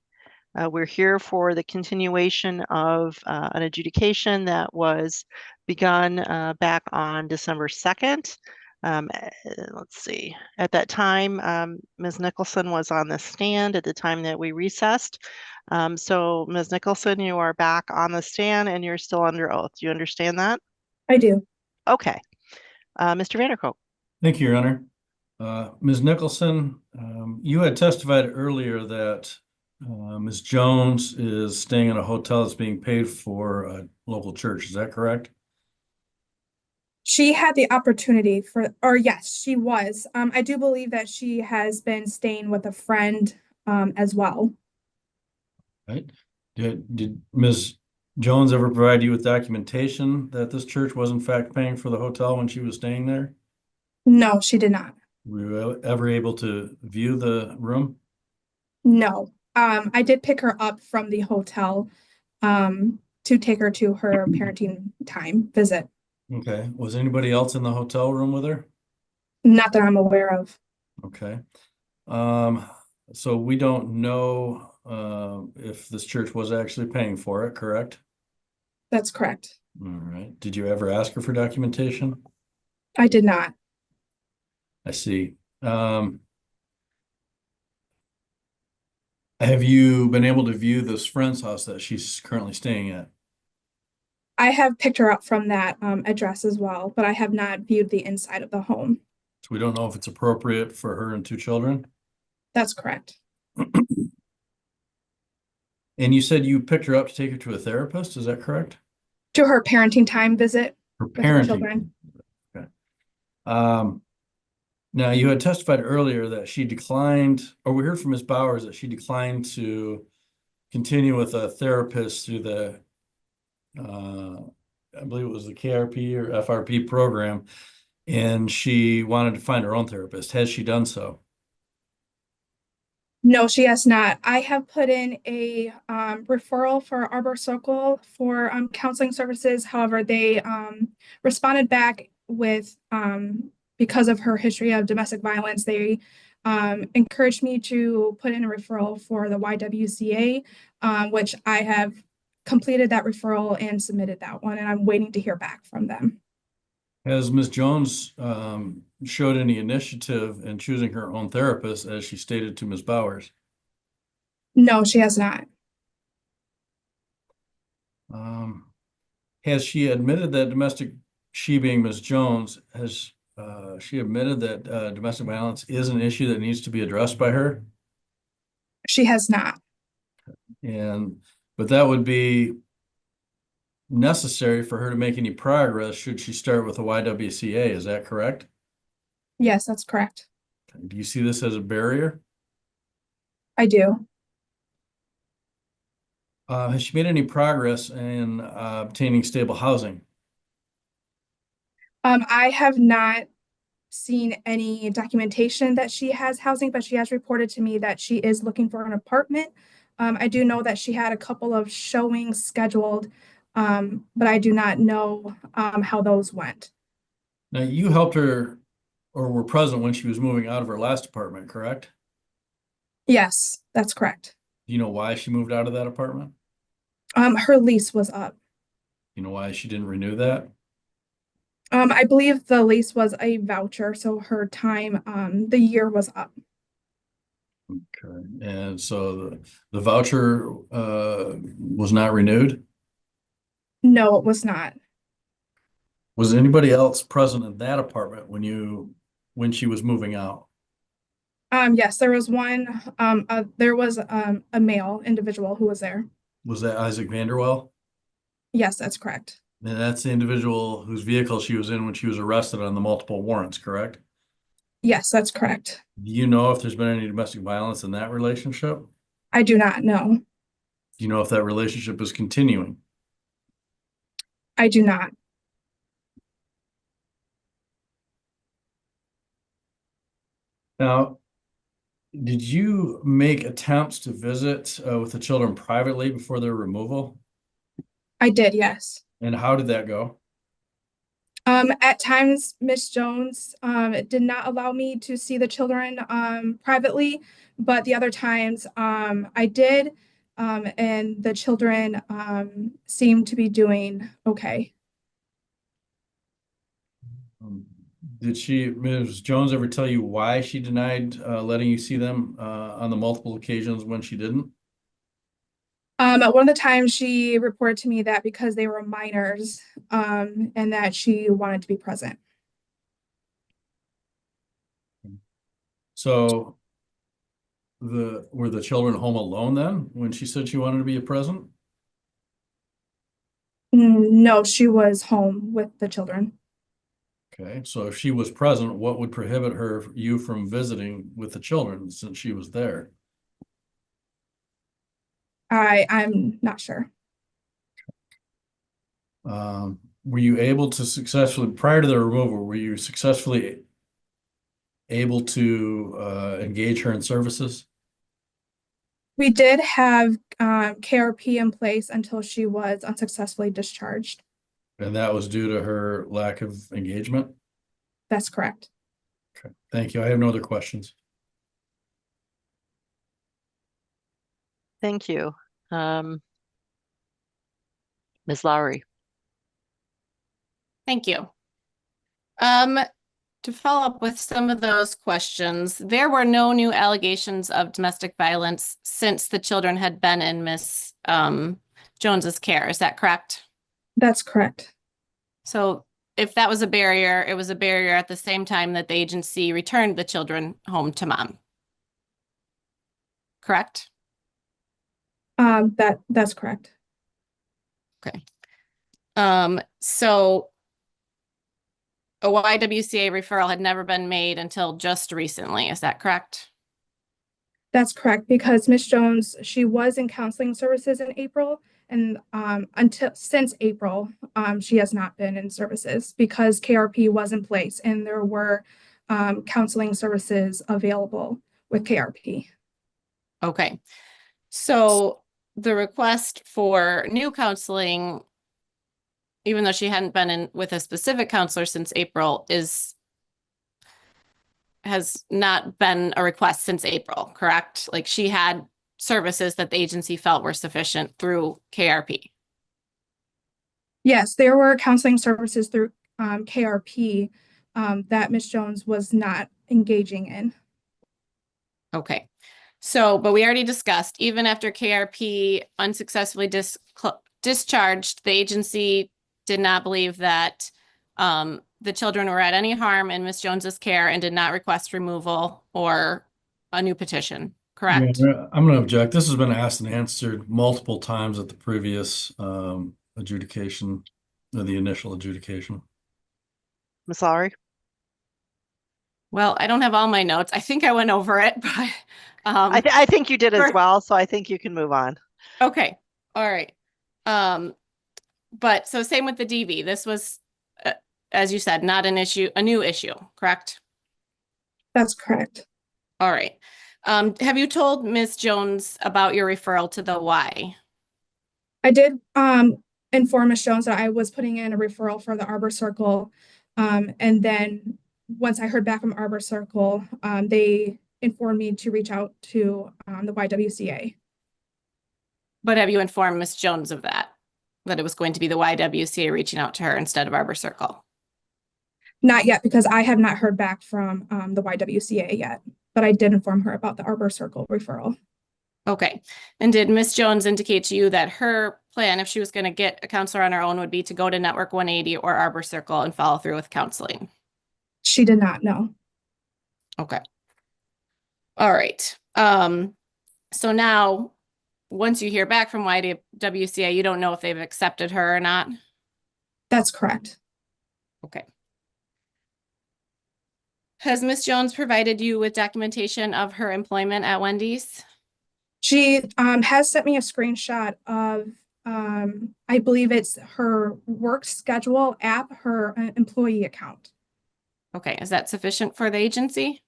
We're here for the continuation of an adjudication that was begun back on December 2nd. Let's see. At that time, Ms. Nicholson was on the stand at the time that we recessed. So Ms. Nicholson, you are back on the stand and you're still under oath. Do you understand that? I do. Okay. Mr. Vanderkoop. Thank you, Your Honor. Ms. Nicholson, you had testified earlier that Ms. Jones is staying in a hotel that's being paid for a local church. Is that correct? She had the opportunity for, or yes, she was. I do believe that she has been staying with a friend as well. Right. Did Ms. Jones ever provide you with documentation that this church was in fact paying for the hotel when she was staying there? No, she did not. Were you ever able to view the room? No. I did pick her up from the hotel to take her to her parenting time visit. Okay. Was anybody else in the hotel room with her? Not that I'm aware of. Okay. So we don't know if this church was actually paying for it, correct? That's correct. All right. Did you ever ask her for documentation? I did not. I see. Have you been able to view this friend's house that she's currently staying at? I have picked her up from that address as well, but I have not viewed the inside of the home. So we don't know if it's appropriate for her and 2 children. That's correct. And you said you picked her up to take her to a therapist, is that correct? To her parenting time visit Her with her parenting. children. Okay. Now you had testified earlier that she declined, or we heard from Ms. Bowers that she declined to continue with a therapist through the, I believe it was the KRP or FRP program, and she wanted to find her own therapist. Has she done so? No, she has not. I have put in a referral for Arbor Circle for counseling services. However, they responded back with, because of her history of domestic violence, they encouraged me to put in a referral for the YWCA, which I have completed that referral and submitted that one, and I'm waiting to hear back from them. Has Ms. Jones showed any initiative in choosing her own therapist, as she stated to Ms. Bowers? No, she has not. Has she admitted that she being Ms. Jones, has she admitted that domestic violence is an issue that needs to be addressed by her? She has not. But that would be necessary for her to make any progress should she start with a YWCA, is that correct? Yes, that's correct. Do you see this as a barrier? I do. Has she made any progress in obtaining stable housing? I have not seen any documentation that she has housing, but she has reported to me that she is looking for an apartment. I do know that she had a couple of showings scheduled, but I do not know how those went. Now, you helped her or were present when she was moving out of her last apartment, correct? Yes, that's correct. Do you know why she moved out of that apartment? Her lease was up. You know why she didn't renew that? I believe the lease was a voucher, so her time, the year was up. Okay, and so the voucher was not renewed? No, it was not. Was anybody else present in that apartment when she was moving out? Yes, there was one, there was a male individual who was there. Was that Isaac Vanderwell? Yes, that's correct. And that's the individual whose vehicle she was in when she was arrested on the multiple warrants, correct? Yes, that's correct. Do you know if there's been any domestic violence in that relationship? I do not know. Do you know if that relationship is continuing? I do not. Now, did you make attempts to visit with the children privately before their removal? I did, yes. And how did that go? At times, Miss Jones did not allow me to see the children privately, but the other times I did, and the children seemed to be doing okay. Did Ms. Jones, ever tell you why she denied letting you see them on the multiple occasions when she didn't? One of the times she reported to me that because they were minors, and that she wanted to be present. So were the children home alone then when she said she wanted to be present? No, she was home with the children. Okay, so if she was present, what would prohibit you from visiting with the children since she was there? I'm not sure. Were you able to successfully, prior to the removal, were you successfully able to engage her in services? We did have KRP in place until she was unsuccessfully discharged. And that was due to her lack of engagement? That's correct. Okay, thank you. I have no other questions. Thank you. Ms. Lowry. Thank you. To follow up with some of those questions, there were no new allegations of domestic violence since the children had been in Miss Jones's care. Is that correct? That's correct. So if that was a barrier, it was a barrier at the same time that the agency returned the children home to mom. Correct? That's correct. Okay. So a YWCA referral had never been made until just recently. Is that correct? That's correct, because Miss Jones, she was in counseling services in April, and since April, she has not been in services because KRP was in place and there were counseling services available with KRP. Okay. So the request for new counseling, even though she hadn't been in with a specific counselor since April, has not been a request since April, correct? Like she had services that the agency felt were sufficient through KRP. Yes, there were counseling services through KRP that Miss Jones was not engaging in. Okay. So, but we already discussed, even after KRP unsuccessfully discharged, the agency did not believe that the children were at any harm in Miss Jones's care and did not request removal or a new petition, correct? Yeah, I'm going to object. This has been asked and answered multiple times at the previous adjudication, or the initial adjudication. Ms. Lowry. Well, I don't have all my notes. I think I went over it, but I think you did as well, so I think you can move on. Okay. All right. But so same with the DV. This was, as you said, not an issue, a new issue, correct? That's correct. All right. Have you told Ms. Jones about your referral to the Y? I did inform Ms. Jones that I was putting in a referral for the Arbor Circle. And then once I heard back from Arbor Circle, they informed me to reach out to the YWCA. But have you informed Ms. Jones of that it was going to be the YWCA reaching out to her instead of Arbor Circle? Not yet, because I have not heard back from the YWCA yet, but I did inform her about the Arbor Circle referral. Okay. And did Ms. Jones indicate to you that her plan, if she was going to get a counselor on her own, would be to go to Network 180 or Arbor Circle and follow through with counseling? She did not know. Okay. All right. So now, once you hear back from YWCA, you don't know if they've accepted her or not? That's correct. Okay. Has Ms. Jones provided you with documentation of her employment at Wendy's? She has sent me a screenshot of, I believe it's her work schedule app, her employee account. Okay, is that sufficient for the agency?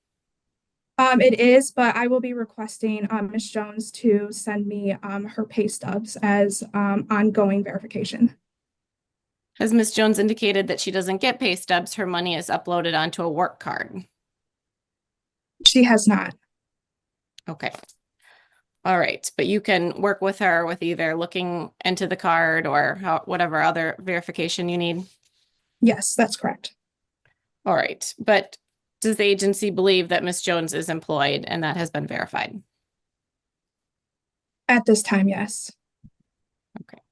It is, but I will be requesting Ms. Jones to send me her pay stubs as ongoing verification. Has Ms. Jones indicated that she doesn't get pay stubs, her money is uploaded onto a work card? She has not. Okay. All right, but you can work with her with either looking into the card or whatever other verification you need? Yes, that's correct. All right, but does the agency believe that Ms. Jones is employed and that has been verified? At this time, yes. Okay.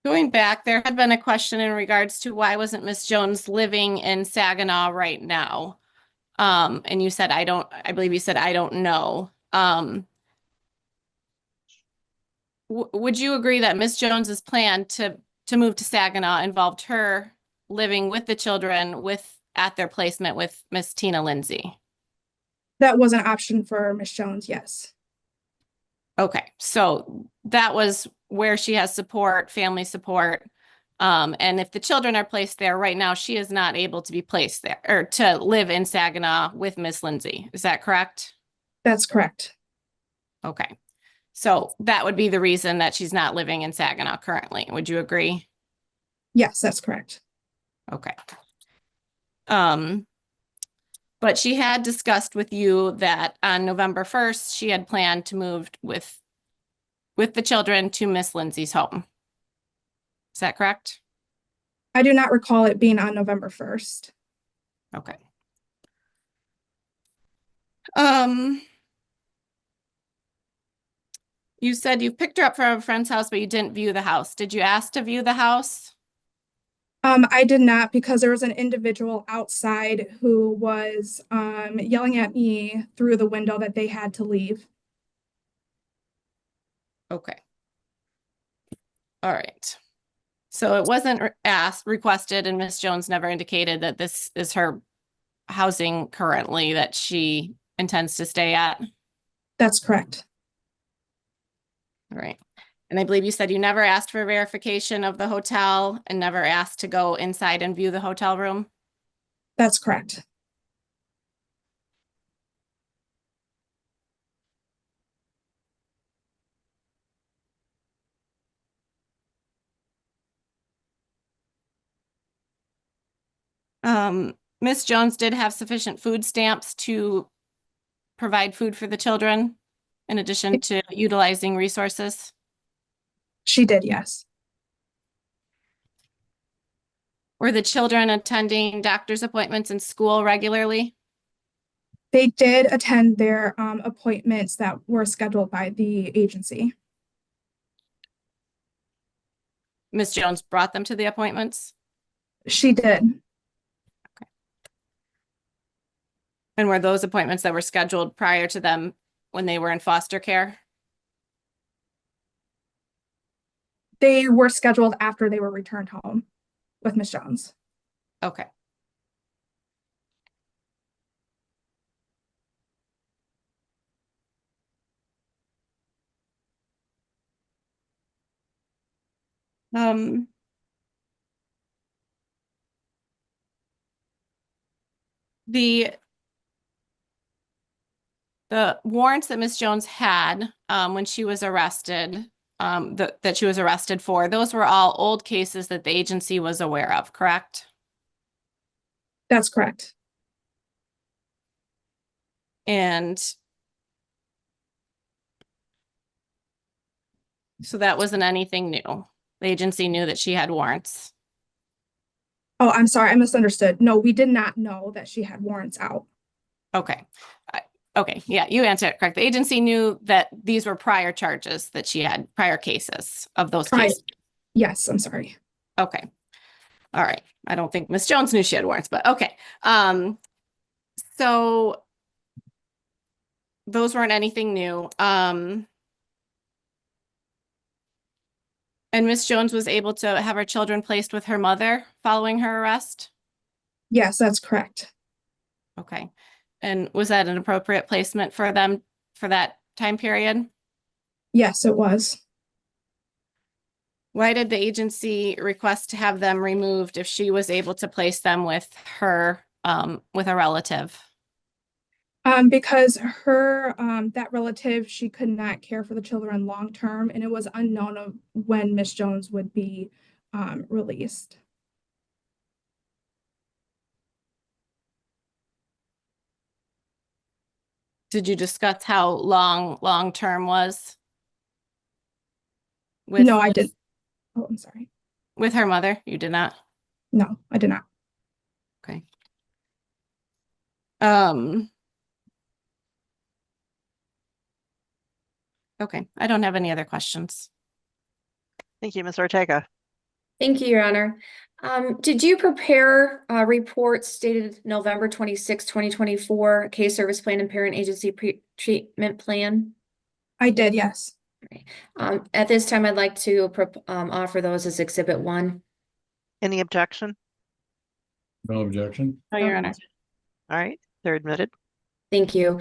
Going back, there had been a question in regards to why wasn't Miss Jones living in Saginaw right now? And you said, I believe you said, I don't know. Would you agree that Miss Jones's plan to move to Saginaw involved her living with the children at their placement with Miss Tina Lindsay? That was an option for Miss Jones, yes. Okay, so that was where she has support, family support. And if the children are placed there right now, she is not able to be placed there or to live in Saginaw with Miss Lindsay. Is that correct? That's correct. Okay. So that would be the reason that she's not living in Saginaw currently. Would you agree? Yes, that's correct. Okay. But she had discussed with you that on November 1st, she had planned to move with the children to Miss Lindsay's home. Is that correct? I do not recall it being on November 1st. Okay. You said you picked her up from a friend's house, but you didn't view the house. Did you ask to view the house? I did not, because there was an individual outside who was yelling at me through the window that they had to leave. Okay. All right. So it wasn't requested, and Miss Jones never indicated that this is her housing currently that she intends to stay at. That's correct. All right. And I believe you said you never asked for verification of the hotel and never asked to go inside and view the hotel room? That's correct. Miss Jones did have sufficient food stamps to provide food for the children in addition to utilizing resources? She did, yes. Were the children attending doctor's appointments in school regularly? They did attend their appointments that were scheduled by the agency. Miss Jones brought them to the appointments? She did. Okay. And were those appointments that were scheduled prior to them when they were in foster care? They were scheduled after they were returned home with Miss Jones. Okay. The warrants that Miss Jones had when she was arrested, that she was arrested for, those were all old cases that the agency was aware of, correct? That's correct. And so that wasn't anything new. The agency knew that she had warrants. Oh, I'm sorry, I misunderstood. No, we did not know that she had warrants out. Okay. Okay, yeah, you answered it correct. The agency knew that these were prior charges, that she had prior cases of those cases. Yes, I'm sorry. Okay. All right. I don't think Miss Jones knew she had warrants, but okay. So those weren't anything new. And Miss Jones was able to have her children placed with her mother following her arrest? Yes, that's correct. Okay. And was that an appropriate placement for them for that time period? Yes, it was. Why did the agency request to have them removed if she was able to place them with her, with a relative? Because her that relative, she could not care for the children long term, and it was unknown of when Miss Jones would be released. Did you discuss how long term was? With No, I didn't. Oh, I'm sorry. with her mother? You did not? No, I did not. Okay. Okay, I don't have any other questions. Thank you, Ms. Ortega. Thank you, Your Honor. Did you prepare a report stated November 26, 2024, case service plan and parent agency treatment plan? I did, yes. At this time, I'd like to offer those as Exhibit 1. Any objection? No objection. No, Your Honor. All right, they're admitted. Thank you.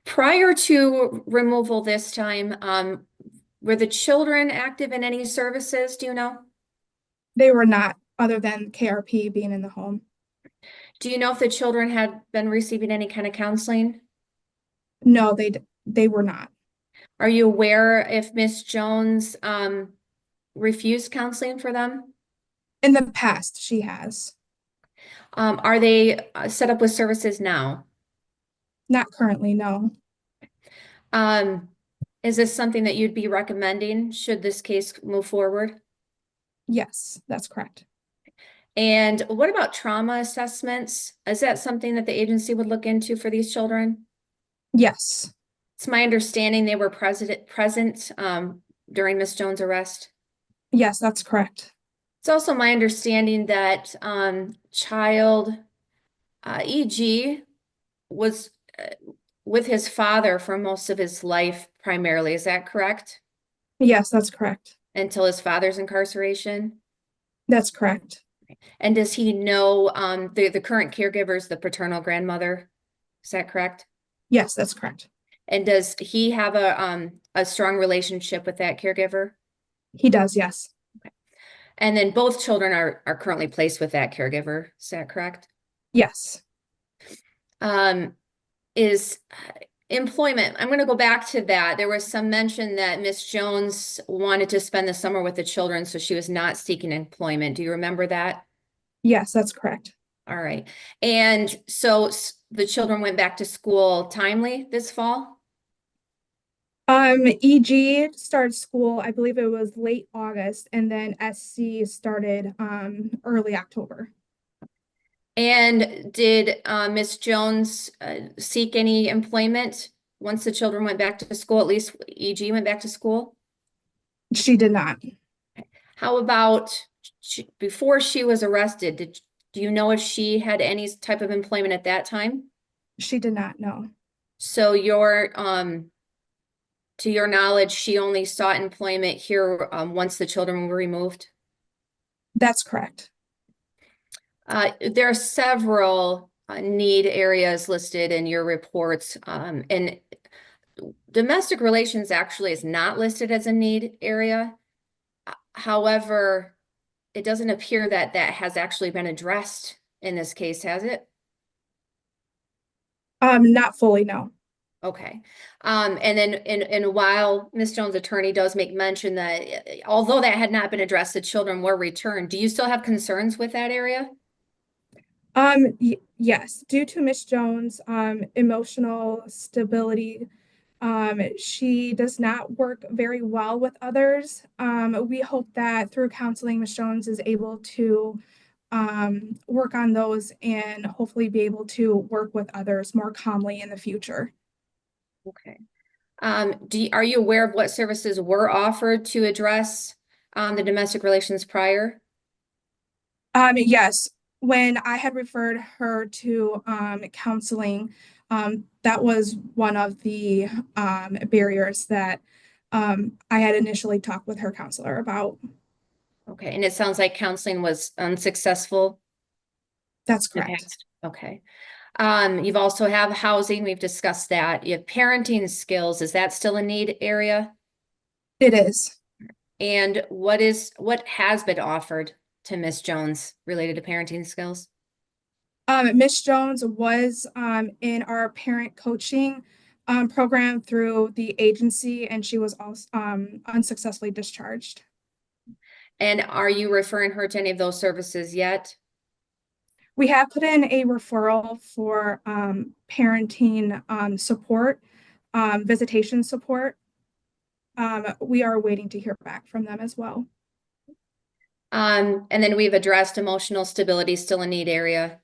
Prior to removal this time, were the children active in any services, do you know? They were not, other than KRP being in the home. Do you know if the children had been receiving any kind of counseling? No, they were not. Are you aware if Miss Jones refused counseling for them? In the past, she has. Are they set up with services now? Not currently, no. Is this something that you'd be recommending should this case move forward? Yes, that's correct. And what about trauma assessments? Is that something that the agency would look into for these children? Yes. It's my understanding they were present during Miss Jones' arrest. Yes, that's correct. It's also my understanding that child EG was with his father for most of his life primarily. Is that correct? Yes, that's correct. Until his father's incarceration? That's correct. And does he know the current caregivers, the paternal grandmother? Is that correct? Yes, that's correct. And does he have a strong relationship with that caregiver? He does, yes. Okay. And then both children are currently placed with that caregiver. Is that correct? Yes. Is employment. I'm going to go back to that. There was some mention that Miss Jones wanted to spend the summer with the children, so she was not seeking employment. Do you remember that? Yes, that's correct. All right. And so the children went back to school timely this fall? EG started school, I believe it was late August, and then SC started early October. And did Miss Jones seek any employment once the children went back to school, at least EG went back to school? She did not. How about before she was arrested, do you know if she had any type of employment at that time? She did not, no. So to your knowledge, she only sought employment here once the children were removed? That's correct. There are several need areas listed in your reports, and domestic relations actually is not listed as a need area. However, it doesn't appear that that has actually been addressed in this case, has it? Not fully, no. Okay. And then in while Ms. Jones' attorney does make mention that although that had not been addressed, the children were returned. Do you still have concerns with that area? Yes, due to Miss Jones' emotional stability, she does not work very well with others. We hope that through counseling, Miss Jones is able to work on those and hopefully be able to work with others more calmly in the future. Okay. Are you aware of what services were offered to address the domestic relations prior? Yes, when I had referred her to counseling, that was one of the barriers that I had initially talked with her counselor about. Okay, and it sounds like counseling was unsuccessful. That's correct. Okay. You've also have housing. We've discussed that. You have parenting skills. Is that still a need area? It is. And what has been offered to Miss Jones related to parenting skills? Miss Jones was in our parent coaching program through the agency, and she was also unsuccessfully discharged. And are you referring her to any of those services yet? We have put in a referral for parenting support, visitation support. We are waiting to hear back from them as well. And then we've addressed emotional stability, still a need area.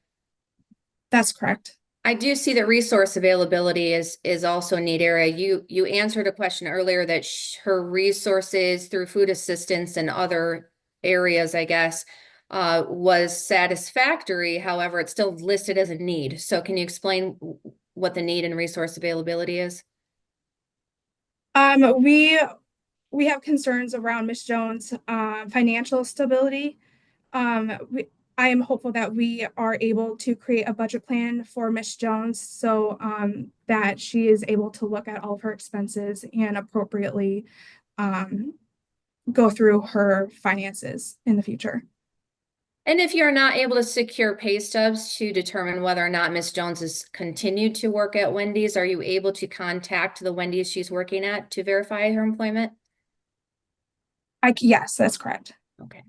That's correct. I do see that resource availability is also a need area. You answered a question earlier that her resources through food assistance and other areas, I guess, was satisfactory. However, it's still listed as a need. So can you explain what the need and resource availability is? We have concerns around Miss Jones' financial stability. I am hopeful that we are able to create a budget plan for Miss Jones so that she is able to look at all of her expenses and appropriately go through her finances in the future. And if you're not able to secure pay stubs to determine whether or not Miss Jones has continued to work at Wendy's, are you able to contact the Wendy's she's working at to verify her employment? Yes, that's correct. Okay.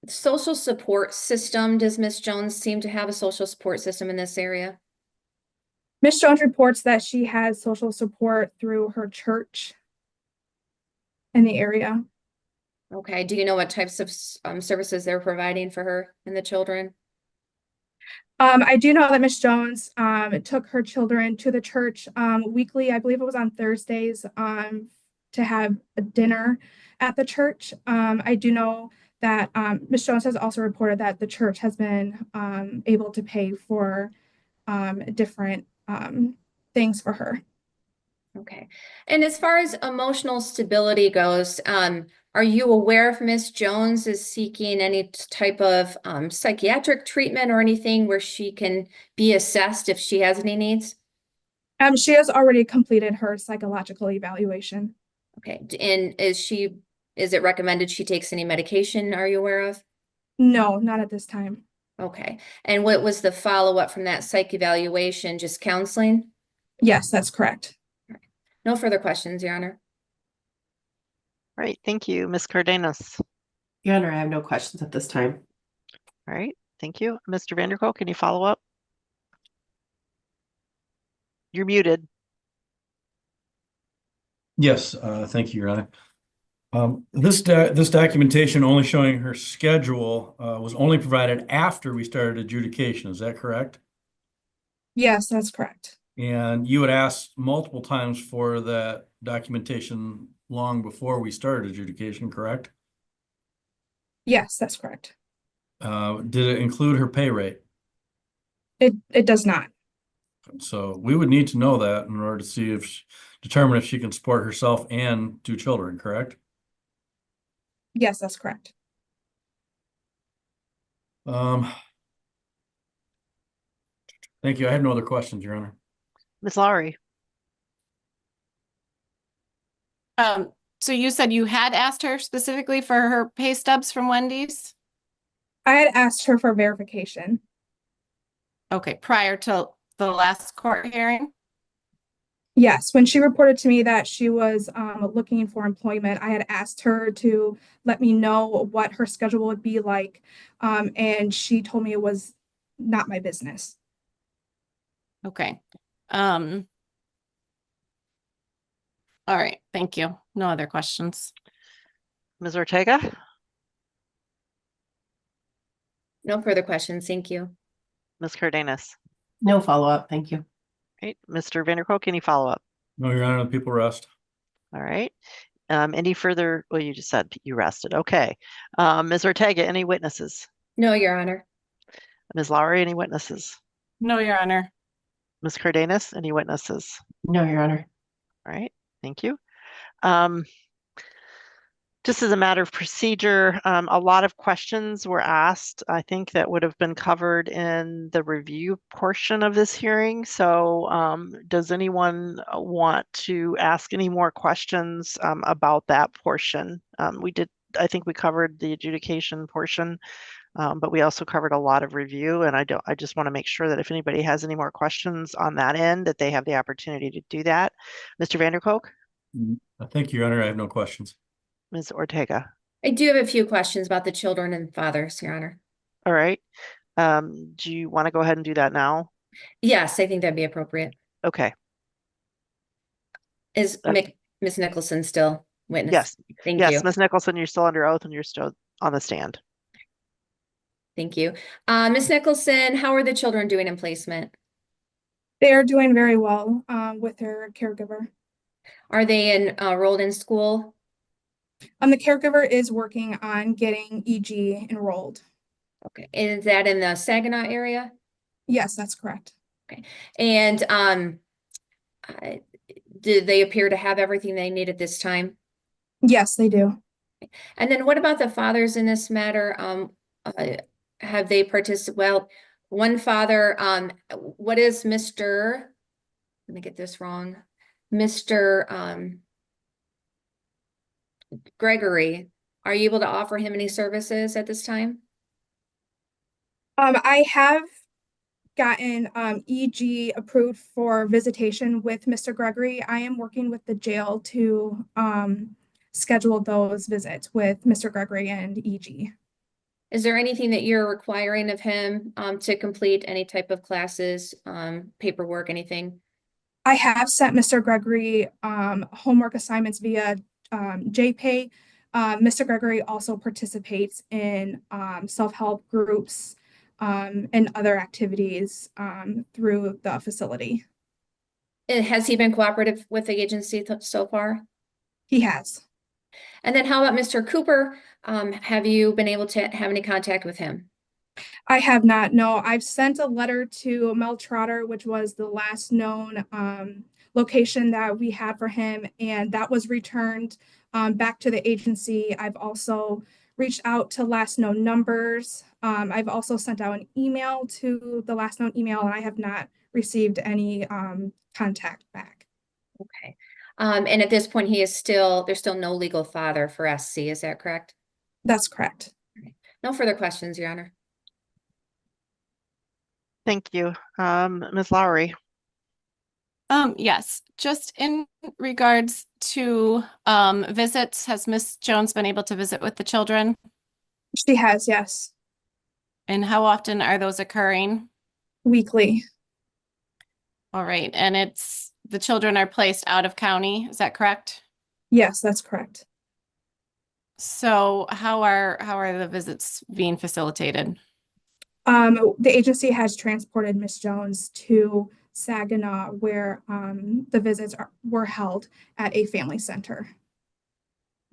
Social support system. Does Miss Jones seem to have a social support system in this area? Miss Jones reports that she has social support through her church in the area. Okay. Do you know what types of services they're providing for her and the children? I do know that Miss Jones took her children to the church weekly. I believe it was on Thursdays to have a dinner at the church. I do know that Miss Jones has also reported that the church has been able to pay for different things for her. Okay. And as far as emotional stability goes, are you aware if Miss Jones is seeking any type of psychiatric treatment or anything where she can be assessed if she has any needs? She has already completed her psychological evaluation. Okay. And is it recommended she takes any medication? Are you aware of? No, not at this time. Okay. And what was the follow-up from that psych evaluation? Just counseling? Yes, that's correct. No further questions, Your Honor. All right, thank you. Ms. Cardenas. Your Honor, I have no questions at this time. All right, thank you. Mr. Vanderkolk, can you follow up? You're muted. Yes, thank you, Your Honor. This documentation only showing her schedule was only provided after we started adjudication. Is that correct? Yes, that's correct. And you had asked multiple times for that documentation long before we started adjudication, correct? Yes, that's correct. Did it include her pay rate? It does not. So we would need to know that in order to see determine if she can support herself and two children, correct? Yes, that's correct. Thank you. I have no other questions, Your Honor. Ms. Lowry. So you said you had asked her specifically for her pay stubs from Wendy's? I had asked her for verification. Okay, prior to the last court hearing? Yes, when she reported to me that she was looking for employment, I had asked her to let me know what her schedule would be like, and she told me it was not my business. Okay. All right, thank you. No other questions. Ms. Ortega. No further questions. Thank you. Ms. Cardenas. No follow-up, thank you. Right, Mr. Vanderkolk, can you follow up? No, Your Honor, the people rest. All right. Any further? Well, you just said you rested. Okay. Ms. Ortega, any witnesses? No, Your Honor. Ms. Lowry, any witnesses? No, Your Honor. Ms. Cardenas, any witnesses? No, Your Honor. All right, thank you. Just as a matter of procedure, a lot of questions were asked, I think that would have been covered in the review portion of this hearing. So does anyone want to ask any more questions about that portion? I think we covered the adjudication portion, but we also covered a lot of review, and I just want to make sure that if anybody has any more questions on that end, that they have the opportunity to do that. Mr. Vanderkolk? Thank you, Your Honor. I have no questions. Ms. Ortega? I do have a few questions about the children and fathers, Your Honor. All right. Do you want to go ahead and do that now? Yes, I think that'd be appropriate. Okay. Is Ms. Nicholson still witness? Yes. Thank yes, you. Ms. Nicholson, you're still under oath and you're still on the stand. Thank you. Ms. Nicholson, how are the children doing in placement? They are doing very well with their caregiver. Are they enrolled in school? The caregiver is working on getting EG enrolled. Okay, and is that in the Saginaw area? Yes, that's correct. And do they appear to have everything they need at this time? Yes, they do. And then what about the fathers in this matter? Have they participated? Well, one father, what is Mr. Let me get this wrong. Mr. Gregory, are you able to offer him any services at this time? I have gotten EG approved for visitation with Mr. Gregory. I am working with the jail to schedule those visits with Mr. Gregory and EG. Is there anything that you're requiring of him to complete any type of classes, paperwork, anything? I have sent Mr. Gregory homework assignments via JPay. Mr. Gregory also participates in self-help groups and other activities through the facility. And has he been cooperative with the agency so far? He has. And then how about Mr. Cooper? Have you been able to have any contact with him? I have not. No, I've sent a letter to Mel Trotter, which was the last known location that we had for him, and that was returned back to the agency. I've also reached out to last known numbers. I've also sent out an email to the last known email, and I have not received any contact back. Okay. And at this point, there's still no legal father for SC, is that correct? That's correct. No further questions, Your Honor. Thank you. Ms. Lowry. Yes, just in regards to visits, has Miss Jones been able to visit with the children? She has, yes. And how often are those occurring? Weekly. All right, and the children are placed out of county, is that correct? Yes, that's correct. So how are the visits being facilitated? The agency has transported Miss Jones to Saginaw, where the visits were held at a family center.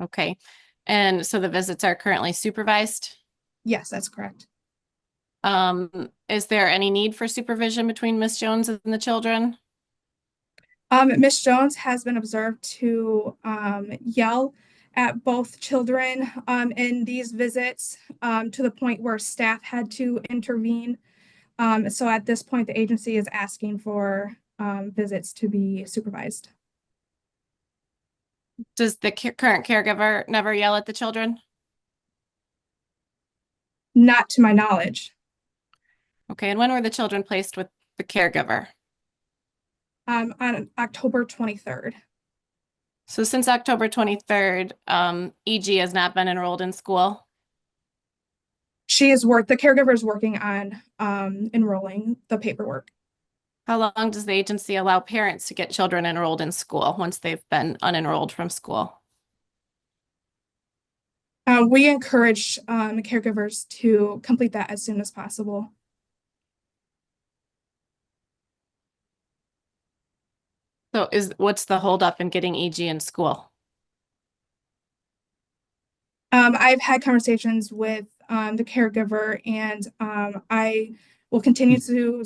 Okay, and so the visits are currently supervised? Yes, that's correct. Is there any need for supervision between Miss Jones and the children? Miss Jones has been observed to yell at both children in these visits to the point where staff had to intervene. So at this point, the agency is asking for visits to be supervised. Does the current caregiver never yell at the children? Not to my knowledge. Okay, and when were the children placed with the caregiver? On October 23rd. So since October 23rd, EG has not been enrolled in school? The caregiver is working on enrolling the paperwork. How long does the agency allow parents to get children enrolled in school once they've been unenrolled from school? We encourage caregivers to complete that as soon as possible. So what's the holdup in getting EG in school? I've had conversations with the caregiver, and I will continue to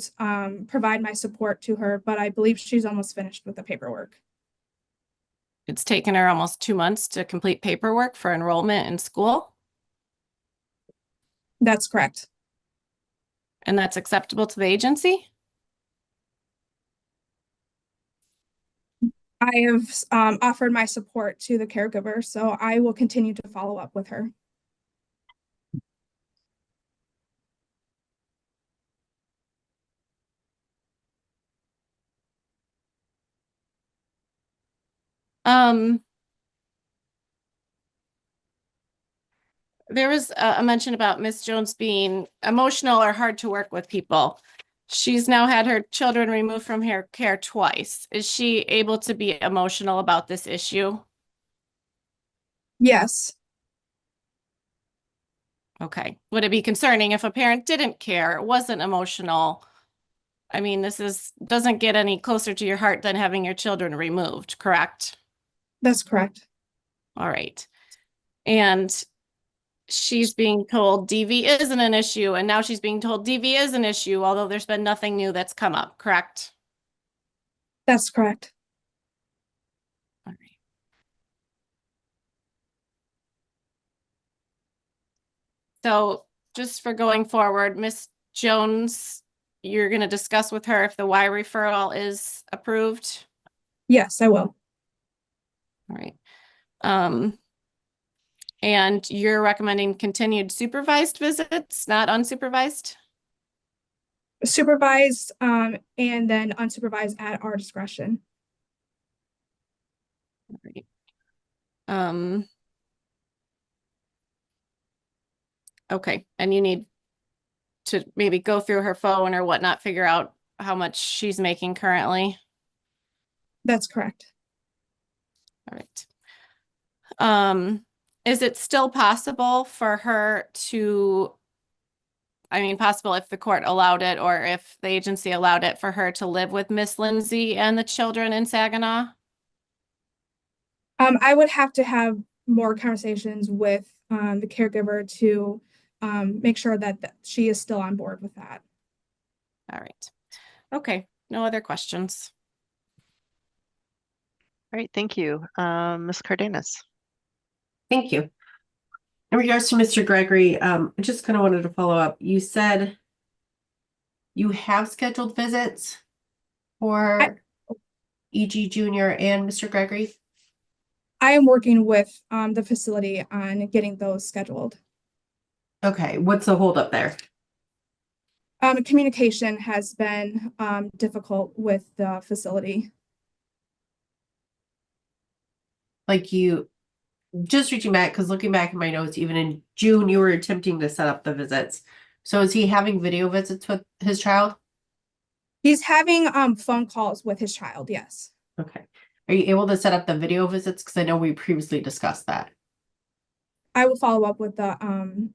provide my support to her, but I believe she's almost finished with the paperwork. It's taken her almost 2 months to complete paperwork for enrollment in school? That's correct. And that's acceptable to the agency? I have offered my support to the caregiver, so I will continue to follow up with her. There was a mention about Miss Jones being emotional or hard to work with people. She's now had her children removed from her care twice. Is she able to be emotional about this issue? Yes. Okay. Would it be concerning if a parent didn't care, wasn't emotional? I mean, doesn't get any closer to your heart than having your children removed, correct? That's correct. All right. And she's being told DV isn't an issue, and now she's being told DV is an issue, although there's been nothing new that's come up, correct? That's correct. All right. So just for going forward, Ms. Jones, you're going to discuss with her if the Y referral is approved. Yes, I will. All right. And you're recommending continued supervised visits, not unsupervised? Supervised, and then unsupervised at our discretion. All right. Okay, and you need to maybe go through her phone or whatnot, figure out how much she's making currently. That's correct. All right. Is it still possible for her to, I mean, possible if the court allowed it or if the agency allowed it for her to live with Miss Lindsay and the children in Saginaw? I would have to have more conversations with the caregiver to make sure that she is still on board with that. All right. Okay, no other questions. All right, thank you. Ms. Cardenas. Thank you. In regards to Mr. Gregory, I just kind of wanted to follow up. You said you have scheduled visits for EG Jr. and Mr. Gregory? I am working with the facility on getting those scheduled. Okay, what's the holdup there? Communication has been difficult with the facility. Like you, just reaching back, because looking back in my notes, even in June, you were attempting to set up the visits. So is he having video visits with his child? He's having phone calls with his child, yes. Okay. Are you able to set up the video visits? Because I know we previously discussed that. I will follow up with the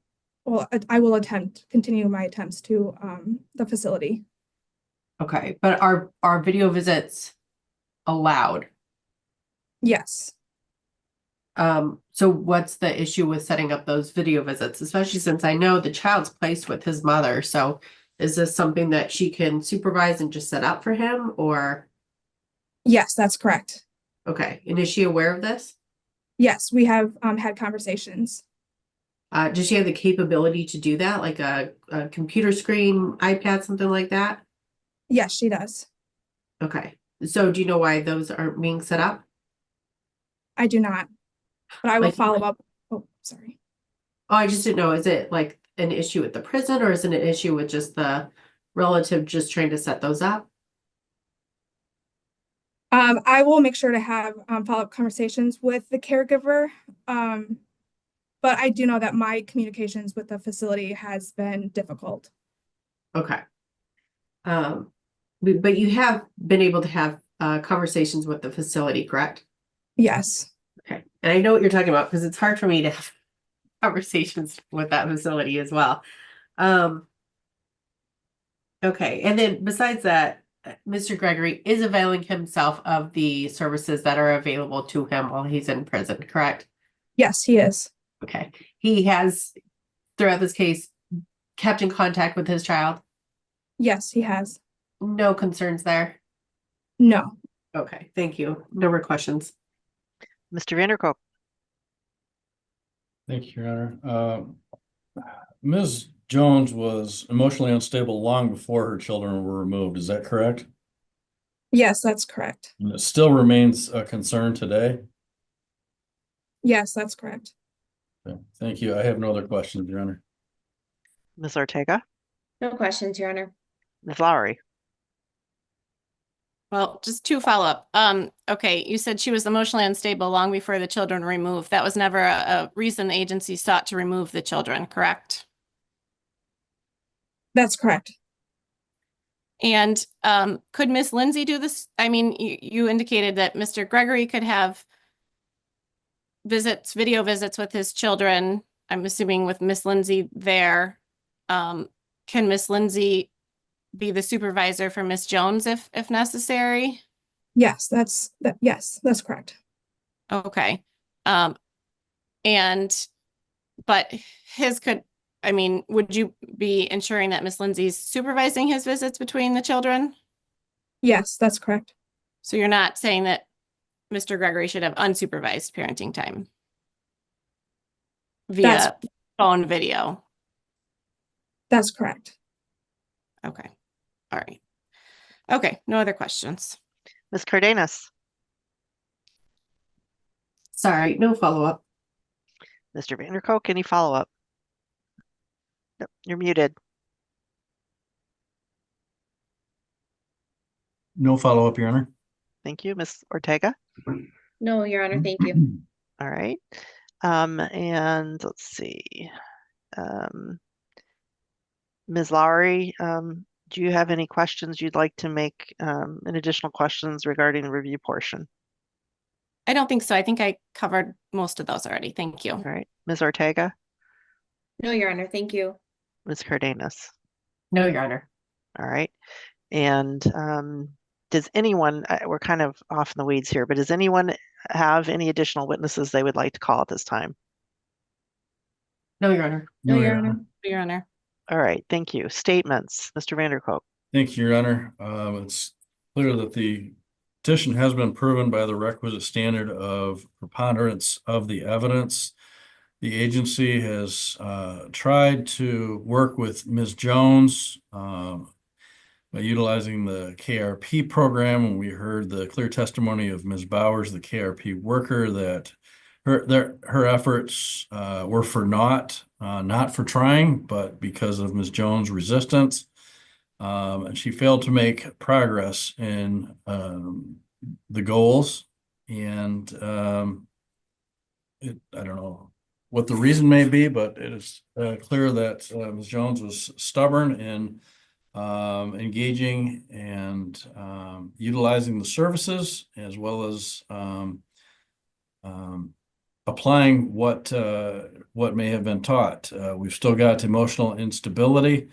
well, I will continue my attempts to the facility. Okay, but are video visits allowed? Yes. So what's the issue with setting up those video visits, especially since I know the child's placed with his mother? So is this something that she can supervise and just set up for him, or? Yes, that's correct. Okay, and is she aware of this? Yes, we have had conversations. Does she have the capability to do that, like a computer screen, iPad, something like that? Yes, she does. Okay, so do you know why those aren't being set up? I do not, but I will Like- follow up. Oh, sorry. Oh, I just didn't know. Is it like an issue with the prison, or is it an issue with just the relative just trying to set those up? I will make sure to have follow-up conversations with the caregiver. But I do know that my communications with the facility has been difficult. Okay. But you have been able to have conversations with the facility, correct? Yes. Okay. And I know what you're talking about because it's hard for me to have conversations with that facility as well. Okay. And then besides that, Mr. Gregory is availing himself of the services that are available to him while he's in prison, correct? Yes, he is. Okay. He has, throughout this case, kept in contact with his child? Yes, he has. No concerns there? No. Okay, thank you. No more questions. Mr. Vanderkolk. Thank you, Your Honor. Ms. Jones was emotionally unstable long before her children were removed. Is that correct? Yes, that's correct. And it still remains a concern today? Yes, that's correct. Okay, thank you. I have no other questions, Your Honor. Ms. Ortega. No questions, Your Honor. Ms. Lowry. Well, just two follow-up. Okay, you said she was emotionally unstable long before the children were removed. That was never a reason the agency sought to remove the children, correct? That's correct. And could Miss Lindsay do this? I mean, you indicated that Mr. Gregory could have visits, video visits with his children. I'm assuming with Miss Lindsay there. Can Miss Lindsay be the supervisor for Miss Jones if necessary? Yes, that's correct. Okay. But his could, I mean, would you be ensuring that Miss Lindsay's supervising his visits between the children? Yes, that's correct. So you're not saying that Mr. Gregory should have unsupervised parenting time via phone video? That's correct. Okay. All right. Okay. No other questions. Ms. Cardenas, Sorry, no follow-up. Mr. Vanderkook, any follow-up? Nope, you're muted. No follow-up, Your Honor. Thank you. Ms. Ortega? No, Your Honor, thank you. All right. And let's see. Ms. Lowry, do you have any questions you'd like to make, and additional questions regarding the review portion? I don't think so. I think I covered most of those already. Thank you. All right. Ms. Ortega? No, Your Honor, thank you. Ms. Cardenas? No, Your Honor. All right. And does anyone, we're kind of off in the weeds here, but does anyone have any additional witnesses they would like to call at this time? No, Your Honor. No, Your Honor. Your Honor. All right. Thank you. Statements, Mr. Vanderkook. Thank you, Your Honor. It's clear that the petition has been proven by the requisite standard of preponderance of the evidence. The agency has tried to work with Ms. Jones by utilizing the KRP program. And we heard the clear testimony of Ms. Bowers, the KRP worker, that her efforts were for naught, not for trying, but because of Ms. Jones' resistance. And she failed to make progress in the goals. And I don't know what the reason may be, but it is clear that Ms. Jones was stubborn in engaging and utilizing the services, as well as applying what may have been taught. We've still got emotional instability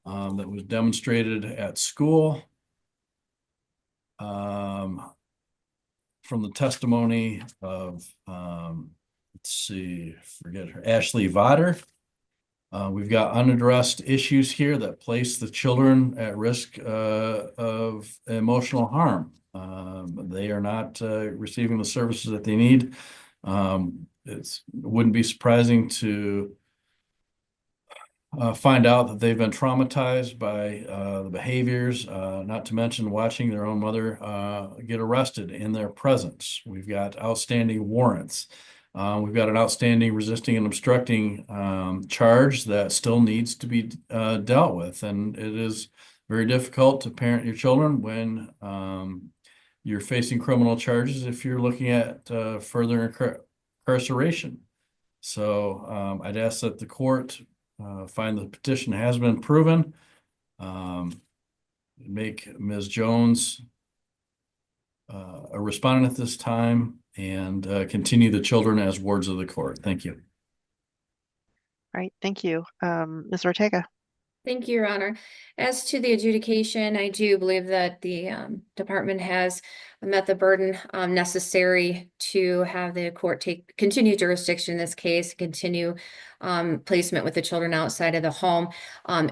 that was demonstrated at school. From the testimony of, let's see, forget her, Ashley Vodder. We've got unaddressed issues here that place the children at risk of emotional harm. They are not receiving the services that they need. It wouldn't be surprising to find out that they've been traumatized by the behaviors, not to mention watching their own mother get arrested in their presence. We've got outstanding warrants. We've got an outstanding resisting and obstructing charge that still needs to be dealt with. And it is very difficult to parent your children when you're facing criminal charges if you're looking at further incarceration. So I'd ask that the court find the petition has been proven, make Ms. Jones a respondent at this time, and continue the children as wards of the court. Thank you. All right, thank you. Ms. Ortega. Thank you, Your Honor. As to the adjudication, I do believe that the department has met the burden necessary to have the court continue jurisdiction in this case, continue placement with the children outside of the home,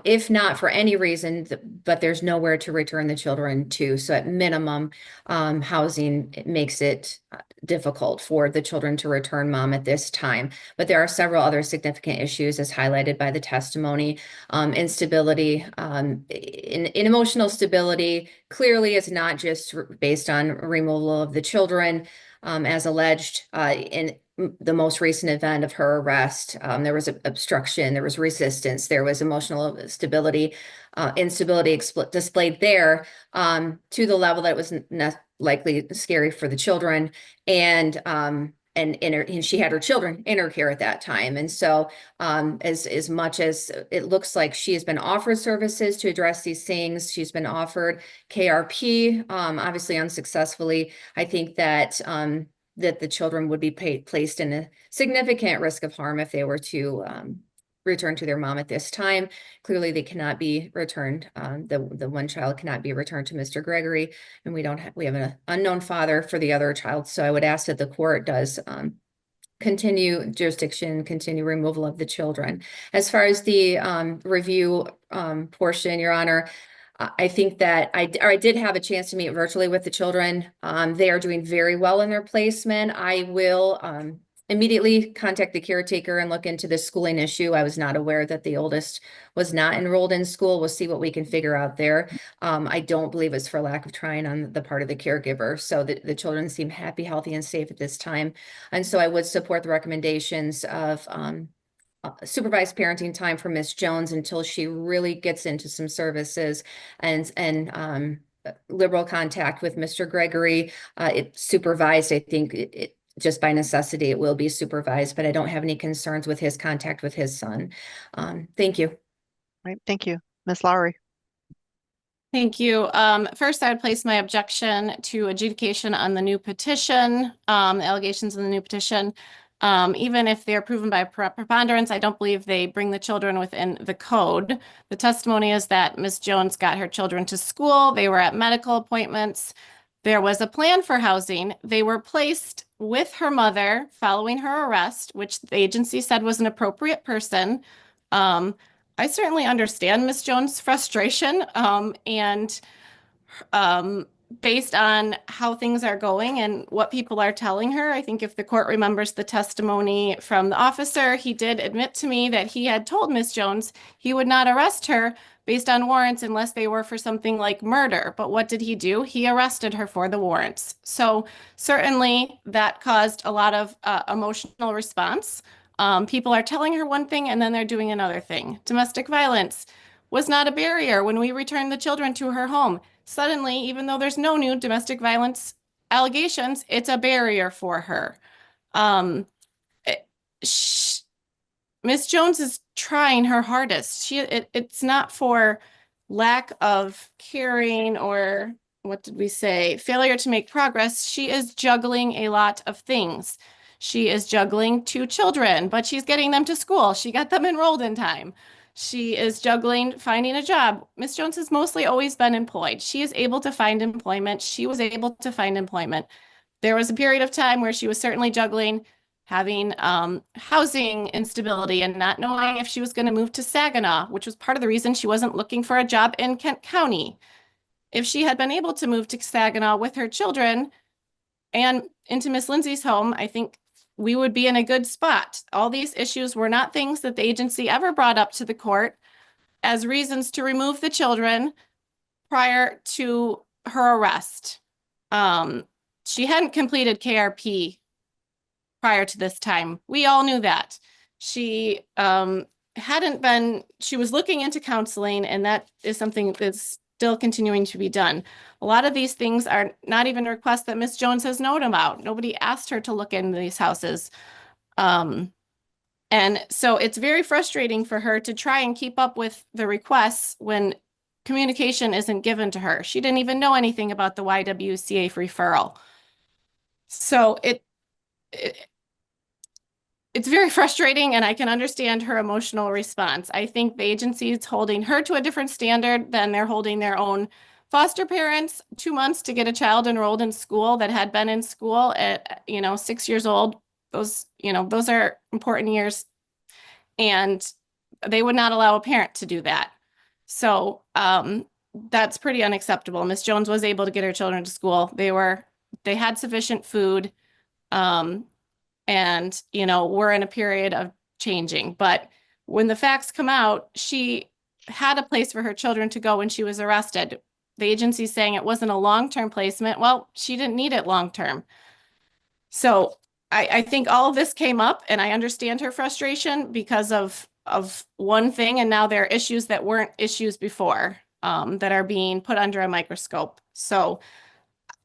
if not for any reason, but there's nowhere to return the children to. So at minimum, housing makes it difficult for the children to return mom at this time. But there are several other significant issues as highlighted by the testimony. Instability, in emotional stability clearly is not just based on removal of the children, as alleged in the most recent event of her arrest. There was obstruction, there was resistance, there was emotional stability, instability displayed there to the level that it was likely scary for the children, and she had her children in her care at that time. And so as much as it looks like she has been offered services to address these things, she's been offered KRP, obviously unsuccessfully. I think that that the children would be placed in a significant risk of harm if they were to return to their mom at this time. Clearly, they cannot be returned. The one child cannot be returned to Mr. Gregory, and we have an unknown father for the other child. So I would ask that the court does continue jurisdiction, continue removal of the children. As far as the review portion, Your Honor, I think that I did have a chance to meet virtually with the children. They are doing very well in their placement. I will immediately contact the caretaker and look into the schooling issue. I was not aware that the oldest was not enrolled in school. We'll see what we can figure out there. I don't believe it's for lack of trying on the part of the caregiver. So the children seem happy, healthy, and safe at this time. And so I would support the recommendations of supervised parenting time for Miss Jones until she really gets into some services and liberal contact with Mr. Gregory. It's supervised. I think it just by necessity, it will be supervised, but I don't have any concerns with his contact with his son. Thank you. Right, thank you. Ms. Lowry. Thank you. First, I would place my objection to adjudication on the new petition, the allegations in the new petition. Even if they're proven by preponderance, I don't believe they bring the children within the code. The testimony is that Ms. Jones got her children to school. They were at medical appointments. There was a plan for housing. They were placed with her mother following her arrest, which the agency said was an appropriate person. I certainly understand Ms. Jones' frustration, and based on how things are going and what people are telling her, I think if the court remembers the testimony from the officer, he did admit to me that he had told Ms. Jones he would not arrest her based on warrants unless they were for something like murder. But what did he do? He arrested her for the warrants. So certainly that caused a lot of emotional response. People are telling her one thing and then they're doing another thing. Domestic violence was not a barrier when we returned the children to her home. Suddenly, even though there's no new domestic violence allegations, it's a barrier for her. Miss Jones is trying her hardest. It's not for lack of caring or, what did we say, failure to make progress. She is juggling a lot of things. She is juggling 2 children, but she's getting them to school. She got them enrolled in time. She is juggling finding a job. Miss Jones has mostly always been employed. She is able to find employment. She was able to find employment. There was a period of time where she was certainly juggling having housing instability and not knowing if she was going to move to Saginaw, which was part of the reason she wasn't looking for a job in Kent County. If she had been able to move to Saginaw with her children and into Miss Lindsay's home, I think we would be in a good spot. All these issues were not things that the agency ever brought up to the court as reasons to remove the children prior to her arrest. She hadn't completed KRP prior to this time. We all knew that. She she was looking into counseling, and that is something that's still continuing to be done. A lot of these things are not even requests that Miss Jones has known about. Nobody asked her to look into these houses. And so it's very frustrating for her to try and keep up with the requests when communication isn't given to her. She didn't even know anything about the YWCA referral. So it's very frustrating, and I can understand her emotional response. I think the agency is holding her to a different standard than they're holding their own foster parents. 2 months to get a child enrolled in school that had been in school at 6 years old. Those are important years, and they would not allow a parent to do that. So that's pretty unacceptable. Miss Jones was able to get her children to school. They had sufficient food. And, we're in a period of changing. But when the facts come out, she had a place for her children to go when she was arrested. The agency's saying it wasn't a long-term placement. Well, she didn't need it long-term. So I think all of this came up, and I understand her frustration because of one thing, and now there are issues that weren't issues before that are being put under a microscope. So,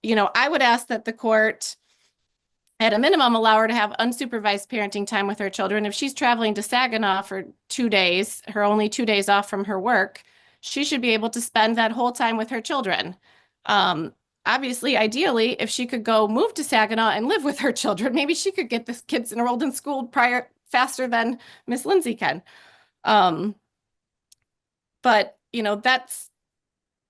I would ask that the court, at a minimum, allow her to have unsupervised parenting time with her children. If she's traveling to Saginaw for 2 days, her only 2 days off from her work, she should be able to spend that whole time with her children. Obviously, ideally, if she could go move to Saginaw and live with her children, maybe she could get the kids enrolled in school faster than Miss Lindsay can. But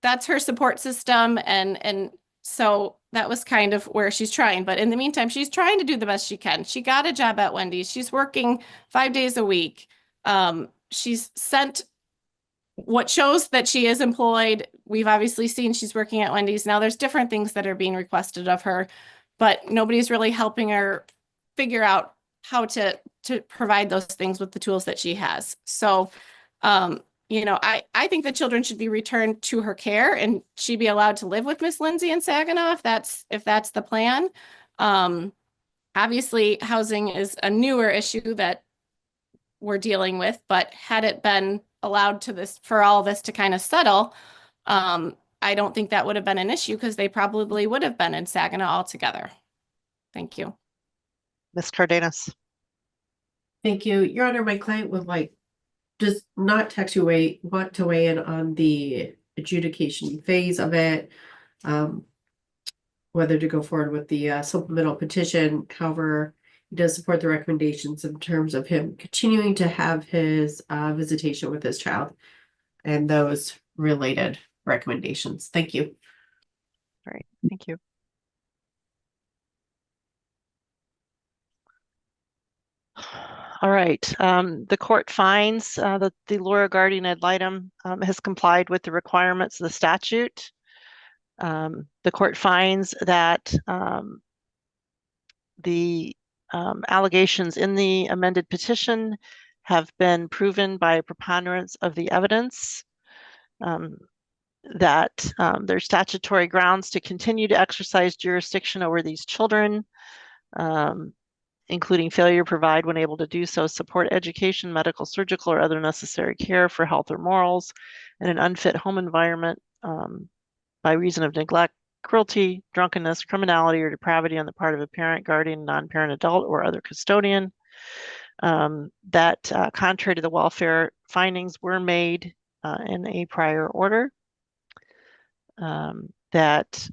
that's her support system, and So that was kind of where she's trying. But in the meantime, she's trying to do the best she can. She got a job at Wendy's. She's working 5 days a week. She's sent what shows that she is employed. We've obviously seen she's working at Wendy's. Now there's different things that are being requested of her, but nobody's really helping her figure out how to provide those things with the tools that she has. So, you know, I think the children should be returned to her care and she be allowed to live with Miss Lindsay in Saginaw if that's the plan. Obviously, housing is a newer issue that we're dealing with, but had it been allowed for all this to kind of settle, I don't think that would have been an issue because they probably would have been in Saginaw altogether. Thank you. Ms. Cardenas. Thank you. Your Honor, my client would like just not want to weigh in on the adjudication phase of it, whether to go forward with the supplemental petition. However, he does support the recommendations in terms of him continuing to have his visitation with his child and those related recommendations. Thank you. All right, thank you. All right, the court finds that the lawyer guardian ad litem has complied with the requirements of the statute. The court finds that the allegations in the amended petition have been proven by a preponderance of the evidence, that there's statutory grounds to continue to exercise jurisdiction over these children, including failure to provide, when able to do so, support, education, medical, surgical, or other necessary care for health or morals in an unfit home environment by reason of neglect, cruelty, drunkenness, criminality, or depravity on the part of a parent, guardian, non-parent adult, or other custodian. That contrary to the welfare findings were made in a prior order. That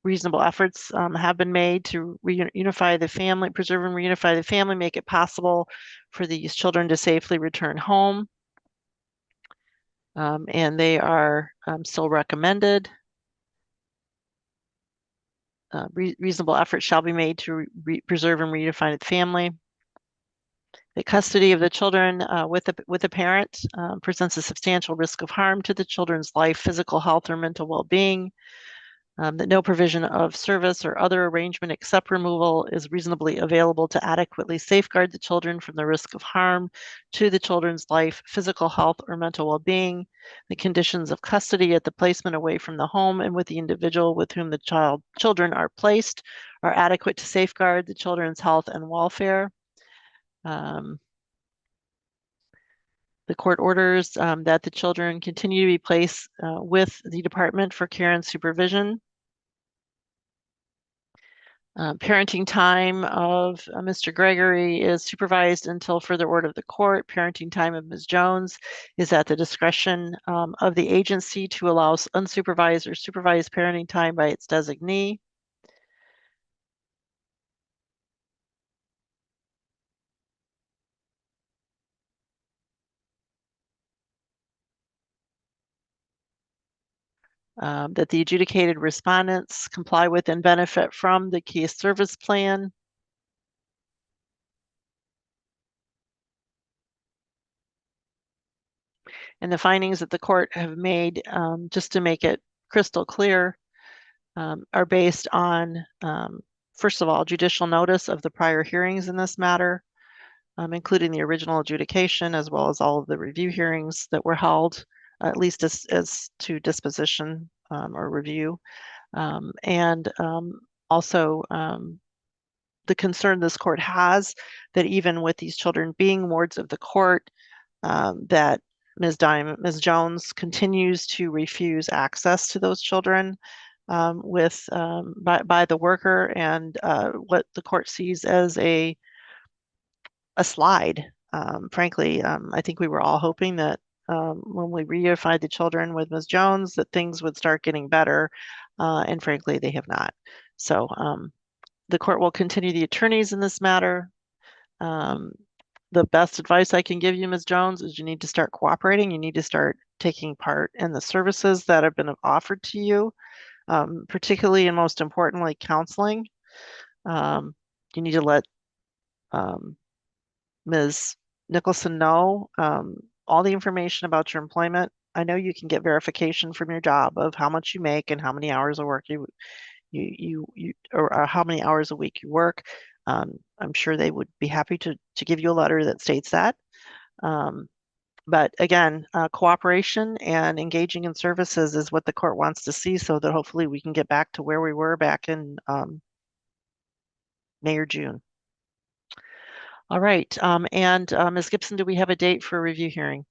reasonable efforts have been made to reunify the family, preserve and reunify the family, make it possible for these children to safely return home. And they are still recommended. Reasonable efforts shall be made to preserve and reunify the family. The custody of the children with a parent presents a substantial risk of harm to the children's life, physical health, or mental well-being. That no provision of service or other arrangement except removal is reasonably available to adequately safeguard the children from the risk of harm to the children's life, physical health, or mental well-being. The conditions of custody at the placement away from the home and with the individual with whom the children are placed are adequate to safeguard the children's health and welfare. The court orders that the children continue to be placed with the Department for Care and Supervision. Parenting time of Mr. Gregory is supervised until further order of the court. Parenting time of Ms. Jones is at the discretion of the agency to allow unsupervised or supervised parenting time by its designee. That the adjudicated respondents comply with and benefit from the case service plan. And the findings that the court have made, just to make it crystal clear, are based on, first of all, judicial notice of the prior hearings in this matter, including the original adjudication, as well as all of the review hearings that were held, at least as to disposition or review. And also the concern this court has that even with these children being wards of the court, that Ms. Jones continues to refuse access to those children by the worker, and what the court sees as a slide. Frankly, I think we were all hoping that when we reunified the children with Ms. Jones, that things would start getting better, and frankly, they have not. So the court will continue the attorneys in this matter. The best advice I can give you, Ms. Jones, is you need to start cooperating. You need to start taking part in the services that have been offered to you, particularly and most importantly, counseling. You need to let Ms. Nicholson know all the information about your employment. I know you can get verification from your job of how much you make and how many hours of work or how many hours a week you work. I'm sure they would be happy to give you a letter that states that. But again, cooperation and engaging in services is what the court wants to see, so that hopefully we can get back to where we were back in May or June. All right, and Ms. Gibson, do we have a date for a review hearing?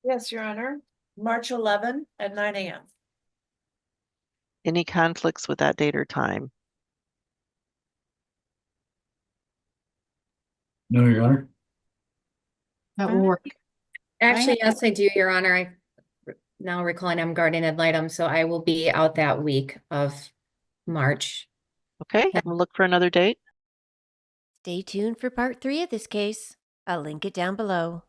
Yes, Your Honor. March 11 at 9 a.m. Any conflicts with that date or time? No, Your Honor. That will work. Actually, yes, I do, Your Honor. I now recalling I'm guardian ad litem, so I will be out that week of March. Okay, we'll look for another date. Stay tuned for part 3 of this case. I'll link it down below.